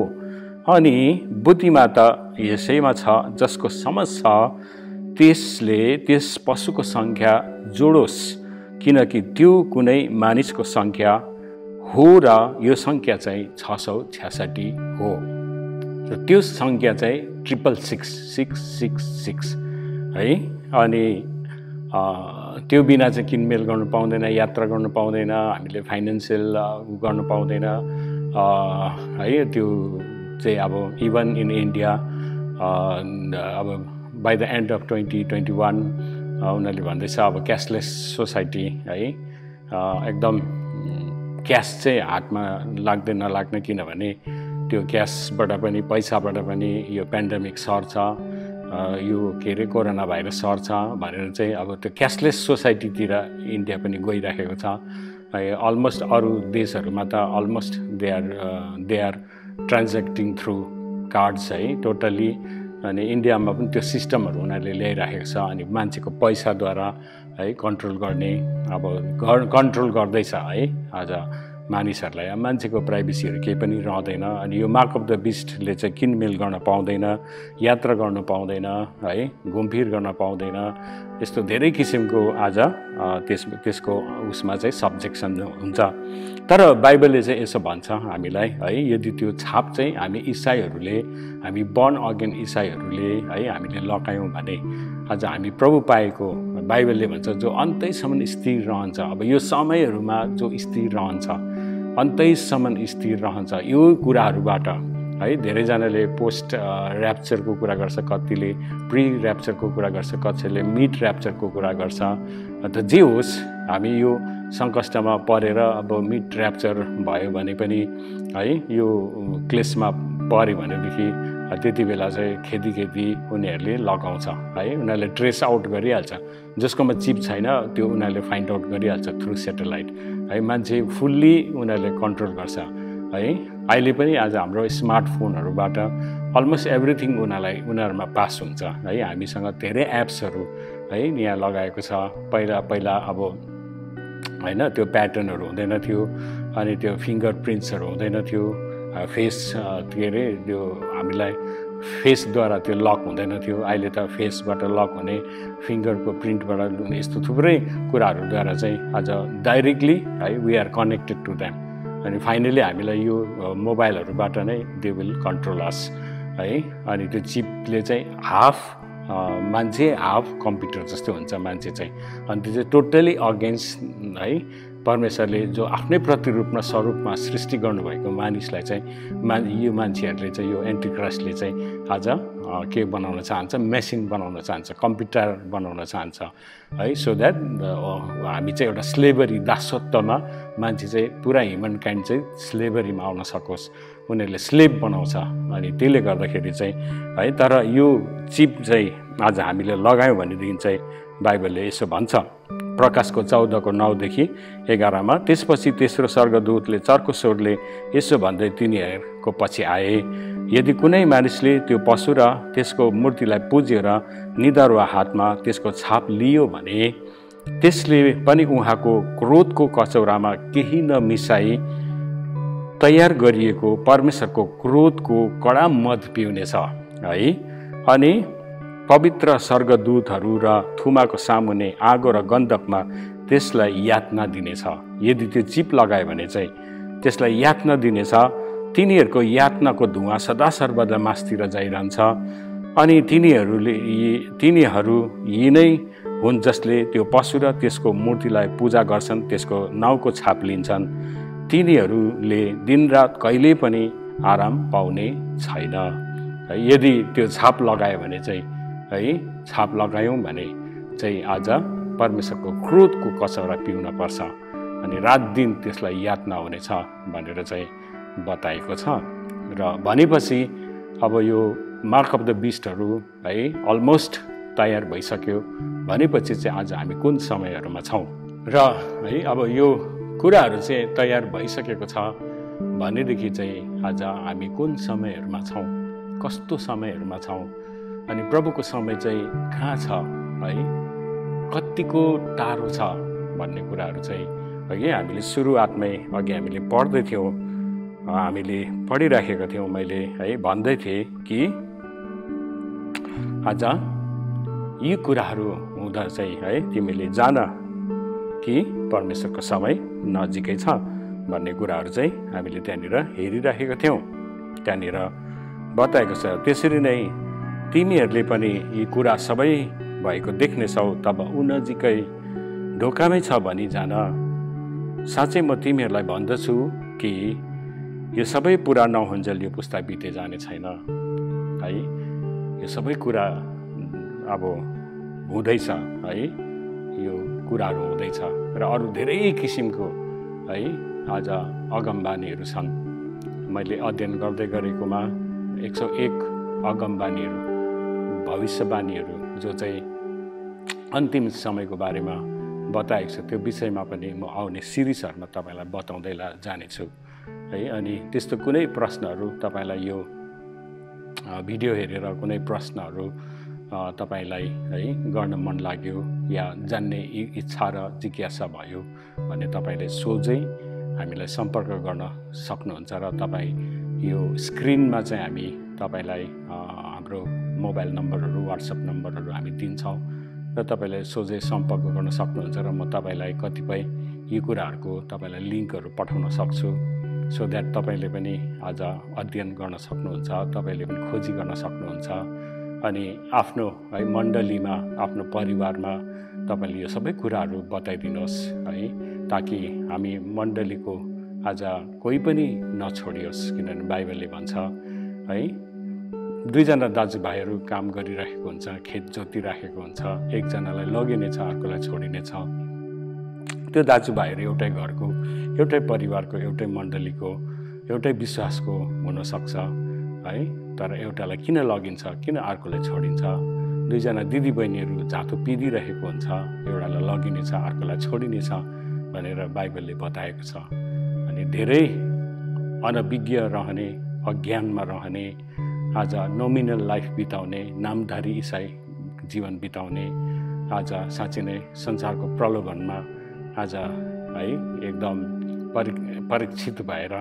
अनि बुद्धिमा त यसैमा छ, जसको समझ छ त्यसले त्यस पशुको सङ्ख्या जोडोस्, किनकि त्यो कुनै मानिसको सङ्ख्या हो र यो सङ्ख्या चाहिँ 666 हो। र त्यो सङ्ख्या चाहिँ 666 है। अनि त्यो बिना चाहिँ किनमेल गर्नु पाउँदैन, यात्रा गर्नु पाउँदैन, हामीले फाइनेन्सियल गर्नु पाउँदैन है। त्यो चाहिँ अब इभन इन इन्डिया अब बाई द एन्ड अफ 2021 उनीहरूले भन्दैछ अब क्यासलेस सोसाइटी है। एकदम क्यास चाहिँ हातमा लाग्दै नलाग्ने, किनभने त्यो क्यासबाट पनि, पैसाबाट पनि यो पेन्डेमिक सर्छ, यो के अरे कोरोना भाइरस सर्छ भनेर चाहिँ अब त्यो क्यासलेस सोसाइटीतिर इन्डिया पनि गइराखेको छ। अलमोस्ट अरू देशहरूमा त almost they are transacting through cards है टोटली। अनि इन्डियामा पनि त्यो सिस्टमहरू उनीहरूले ल्याइराखेको छ। अनि मान्छेको पैसाद्वारा है कन्ट्रोल गर्ने, अब कन्ट्रोल गर्दैछ है आज मानिसहरूलाई। मान्छेको प्राइभेसीहरू केही पनि रहँदैन। अनि यो मार्क अफ द बिस्टले चाहिँ किनमेल गर्न पाउँदैन, यात्रा गर्न पाउँदैन है, घुमफिर गर्न पाउँदैन। यस्तो धेरै किसिमको आज त्यसको उसमा चाहिँ सब्जेक्सन हुन्छ। तर बाइबलले चाहिँ यसो भन्छ हामीलाई है, यदि त्यो छाप चाहिँ हामी इसाईहरूले, हामी बर्न अगेन इसाईहरूले है हामीले लगायौँ भने आज हामी प्रभु पाएको, बाइबलले भन्छ जो अन्तैसम्म स्थिर रहन्छ। अब यो समयहरूमा जो स्थिर रहन्छ, अन्तैसम्म स्थिर रहन्छ, यो कुराहरूबाट है। धेरैजनाले पोस्ट ऱ्याप्चरको कुरा गर्छ, कतिले प्री ऱ्याप्चरको कुरा गर्छ, कसैले मिड ऱ्याप्चरको कुरा गर्छ। अन्त जे होस्, हामी यो सङ्कष्टमा परेर अब मिड ऱ्याप्चर भयो भने पनि है, यो क्लेसमा पऱ्यो भनेदेखि त्यति बेला चाहिँ खेती उनीहरूले लगाउँछ है। उनीहरूले ट्रेस आउट गरिहाल्छ, जसकोमा चिप छैन त्यो उनीहरूले फाइन्ड आउट गरिहाल्छ थ्रु सेटेलाइट है। मान्छे फुल्ली उनीहरूले कन्ट्रोल गर्छ है। अहिले पनि आज हाम्रो स्मार्टफोनहरूबाट अलमोस्ट एभ्रिथिङ उनीहरूमा पास हुन्छ है। हामीसँग धेरै एप्सहरू है यहाँ लगाएको छ। पहिला अब होइन त्यो प्याटर्नहरू हुँदैन थियो, अनि त्यो फिङ्गर प्रिन्ट्सहरू हुँदैन थियो, फेस के अरे त्यो हामीलाई फेसद्वारा त्यो लक हुँदैन थियो। अहिले त फेसबाट लक हुने, फिङ्गरको प्रिन्टबाट हुने, यस्तो थुप्रै कुराहरूद्वारा चाहिँ आज डाइरेक्टली है we are connected to them. अनि फाइनली हामीलाई यो मोबाइलहरूबाट नै दे विल कन्ट्रोल अस है। अनि त्यो चिपले चाहिँ हाफ मान्छे हाफ कम्प्युटर जस्तो हुन्छ मान्छे चाहिँ। अनि त्यो चाहिँ टोटली अगेन्स्ट है परमेश्वरले जो आफ्नै प्रतिरूपमा स्वरूपमा सृष्टि गर्नुभएको मानिसलाई चाहिँ यो मान्छेहरूले चाहिँ यो एन्टिक्राइस्टले चाहिँ आज के बनाउन चाहन्छ, मेसिन बनाउन चाहन्छ, कम्प्युटर बनाउन चाहन्छ है। सो द्याट हामी चाहिँ एउटा स्लेभरी दासत्वमा मान्छे चाहिँ पुरा ह्युमन काइन्ड चाहिँ स्लेभरीमा आउन सकोस्, उनीहरूले स्लेभ बनाउँछ। अनि त्यसले गर्दाखेरि चाहिँ है तर यो चिप चाहिँ आज हामीले लगायौँ भनेदेखि चाहिँ बाइबलले यसो भन्छ प्रकाशको 14:9 - 11 त्यसपछि तेस्रो स्वर्गदूतले चर्को स्वरले यसो भन्दै तिनीहरूको पछि आए, यदि कुनै मानिसले त्यो पशु र त्यसको मूर्तिलाई पुज्यो र निधार वा हातमा त्यसको छाप लियो भने त्यसले पनि उहाँको क्रोधको कचौरामा केही नमिसाई तयार गरिएको परमेश्वरको क्रोधको कडा मद पिउनेछ है। अनि पवित्र स्वर्गदूतहरू र थुमाको सामुन्ने आगो र गन्धकमा त्यसलाई यातना दिनेछ। यदि त्यो चिप लगायो भने चाहिँ त्यसलाई यातना दिनेछ। तिनीहरूको यातनाको धुवा सदा सर्वदा मासतिर जाइरहन्छ। अनि तिनीहरू यी नै हुन् जसले त्यो पशु र त्यसको मूर्तिलाई पूजा गर्छन्, त्यसको नाउँको छाप लिन्छन्। तिनीहरूले दिनरात कहिल्यै पनि आराम पाउने छैन। यदि त्यो छाप लगायो भने चाहिँ है छाप लगायौँ भने चाहिँ आज परमेश्वरको क्रोधको कचौरा पिउन पर्छ अनि रात दिन त्यसलाई यातना हुनेछ भनेर चाहिँ बताएको छ। र भनेपछि अब यो मार्क अफ द बिस्टहरू है अलमोस्ट तयार भइसक्यो भनेपछि चाहिँ आज हामी कुन समयहरूमा छौँ र है अब यो कुराहरू चाहिँ तयार भइसकेको छ भनेदेखि चाहिँ आज हामी कुन समयहरूमा छौँ, कस्तो समयहरूमा छौँ, अनि प्रभुको समय चाहिँ कहाँ छ है, कतिको टाढो छ भन्ने कुराहरू चाहिँ अघि हामीले सुरुवातमै अघि हामीले पढ्दै थियौँ, हामीले पढिराखेका थियौँ। मैले है भन्दै थिएँ कि आज यी कुराहरू हुँदा चाहिँ है तिमीले जान कि परमेश्वरको समय नजिकै छ भन्ने कुराहरू चाहिँ हामीले त्यहाँनिर हेरिराखेका थियौँ। त्यहाँनिर बताएको छ त्यसरी नै तिमीहरूले पनि यी कुरा सबै भएको देख्नेछौ, तब ऊ नजिकै ढोकामै छ भनी जान। साँच्चै म तिमीहरूलाई भन्दछु कि यो सबै पुरा नहुन्जेल यो पुस्ता बिते जाने छैन है। यो सबै कुरा अब हुँदैछ है, यो कुराहरू हुँदैछ र अरू धेरै किसिमको है आज अगमबानीहरू छन्। मैले अध्ययन गर्दै गरेकोमा 101 अगमबानीहरू, भविष्यवाणीहरू जो चाहिँ अन्तिम समयको बारेमा बताएको छ, त्यो विषयमा पनि म आउने सिरिजहरूमा तपाईँलाई बताउँदै जानेछु है। अनि त्यस्तो कुनै प्रश्नहरू तपाईँलाई यो भिडियो हेरेर कुनै प्रश्नहरू तपाईँलाई है गर्न मन लाग्यो या जान्ने इच्छा र जिज्ञासा भयो भने तपाईँले सोझै हामीलाई सम्पर्क गर्न सक्नुहुन्छ र तपाईँ यो स्क्रिनमा चाहिँ हामी तपाईँलाई हाम्रो मोबाइल नम्बरहरू, वाट्सएप नम्बरहरू हामी दिन्छौँ र तपाईँले सोझै सम्पर्क गर्न सक्नुहुन्छ र म तपाईँलाई कतिपय यी कुराहरूको तपाईँलाई लिङ्कहरू पठाउन सक्छु सो द्याट तपाईँले पनि आज अध्ययन गर्न सक्नुहुन्छ, तपाईँले पनि खोजी गर्न सक्नुहुन्छ अनि आफ्नो है मण्डलीमा, आफ्नो परिवारमा तपाईँले यो सबै कुराहरू बताइदिनुहोस् है, ताकि हामी मण्डलीको आज कोही पनि नछोडियोस्। किनभने बाइबलले भन्छ है 2 जना दाजुभाइहरू काम गरिरहेको हुन्छ, खेत जोतिराखेको हुन्छ, एकजनालाई लगिनेछ, अर्कोलाई छोडिनेछ। त्यो दाजुभाइहरू एउटै घरको, एउटै परिवारको, एउटै मण्डलीको, एउटै विश्वासको हुनसक्छ है, तर एउटालाई किन लगिन्छ, किन अर्कोलाई छोडिन्छ? 2 जना दिदीबहिनीहरू जाँतो पिदिरहेको हुन्छ, एउटालाई लगिनेछ, अर्कोलाई छोडिनेछ भनेर बाइबलले बताएको छ। अनि धेरै अनभिज्ञ रहने, अज्ञानमा रहने, आज नोमिनल लाइफ बिताउने, नामधारी इसाई जीवन बिताउने, आज साँच्चै नै संसारको प्रलोभनमा आज है एकदम परीक्षित भएर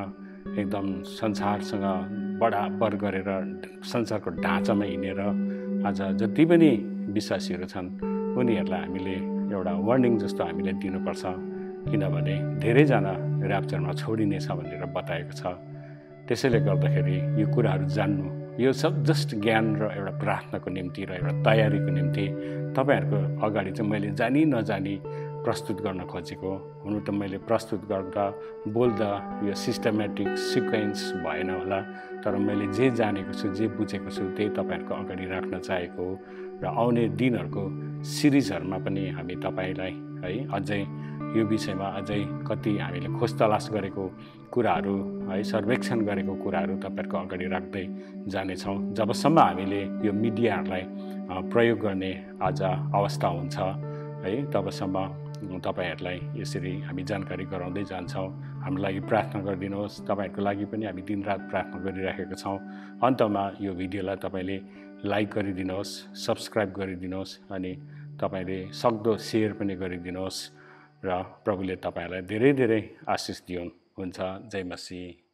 एकदम संसारसँग बराबर गरेर संसारको ढाँचामा हिँडेर आज जति पनि विश्वासीहरू छन् उनीहरूलाई हामीले एउटा वार्निङ जस्तो हामीले दिनुपर्छ। किनभने धेरैजना ऱ्याप्चरमा छोडिनेछ भनेर बताएको छ। त्यसैले गर्दाखेरि यो कुराहरू जान्नु यो सब जस्ट ज्ञान र एउटा प्रार्थनाको निम्ति र एउटा तयारीको निम्ति तपाईँहरूको अगाडि चाहिँ मैले जानी नजानी प्रस्तुत गर्न खोजेको। हुनु त मैले प्रस्तुत गर्दा बोल्दा यो सिस्टमेटिक सिक्वेन्स भएन होला, तर मैले जे जानेको छु जे बुझेको छु त्यही तपाईँहरूको अगाडि राख्न चाहेको हो। र आउने दिनहरूको सिरिजहरूमा पनि हामी तपाईँलाई है अझै यो विषयमा अझै कति हामीले खोज तलास गरेको कुराहरू है सर्वेक्षण गरेको कुराहरू तपाईँहरूको अगाडि राख्दै जानेछौँ। जबसम्म हामीले यो मिडियाहरूलाई प्रयोग गर्ने आज अवस्था हुन्छ है तबसम्म तपाईँहरूलाई यसरी हामी जानकारी गराउँदै जान्छौँ। हाम्रो लागि प्रार्थना गरिदिनुहोस्। तपाईँहरूको लागि पनि हामी दिनरात प्रार्थना गरिराखेका छौँ। अन्तमा यो भिडियोलाई तपाईँले लाइक गरिदिनुहोस्, सब्सक्राइब गरिदिनुहोस् अनि तपाईँले सक्दो सेयर पनि गरिदिनुहोस् र प्रभुले तपाईँहरूलाई धेरै धेरै आशिष दिउन्। हुन्छ। जय मसीह।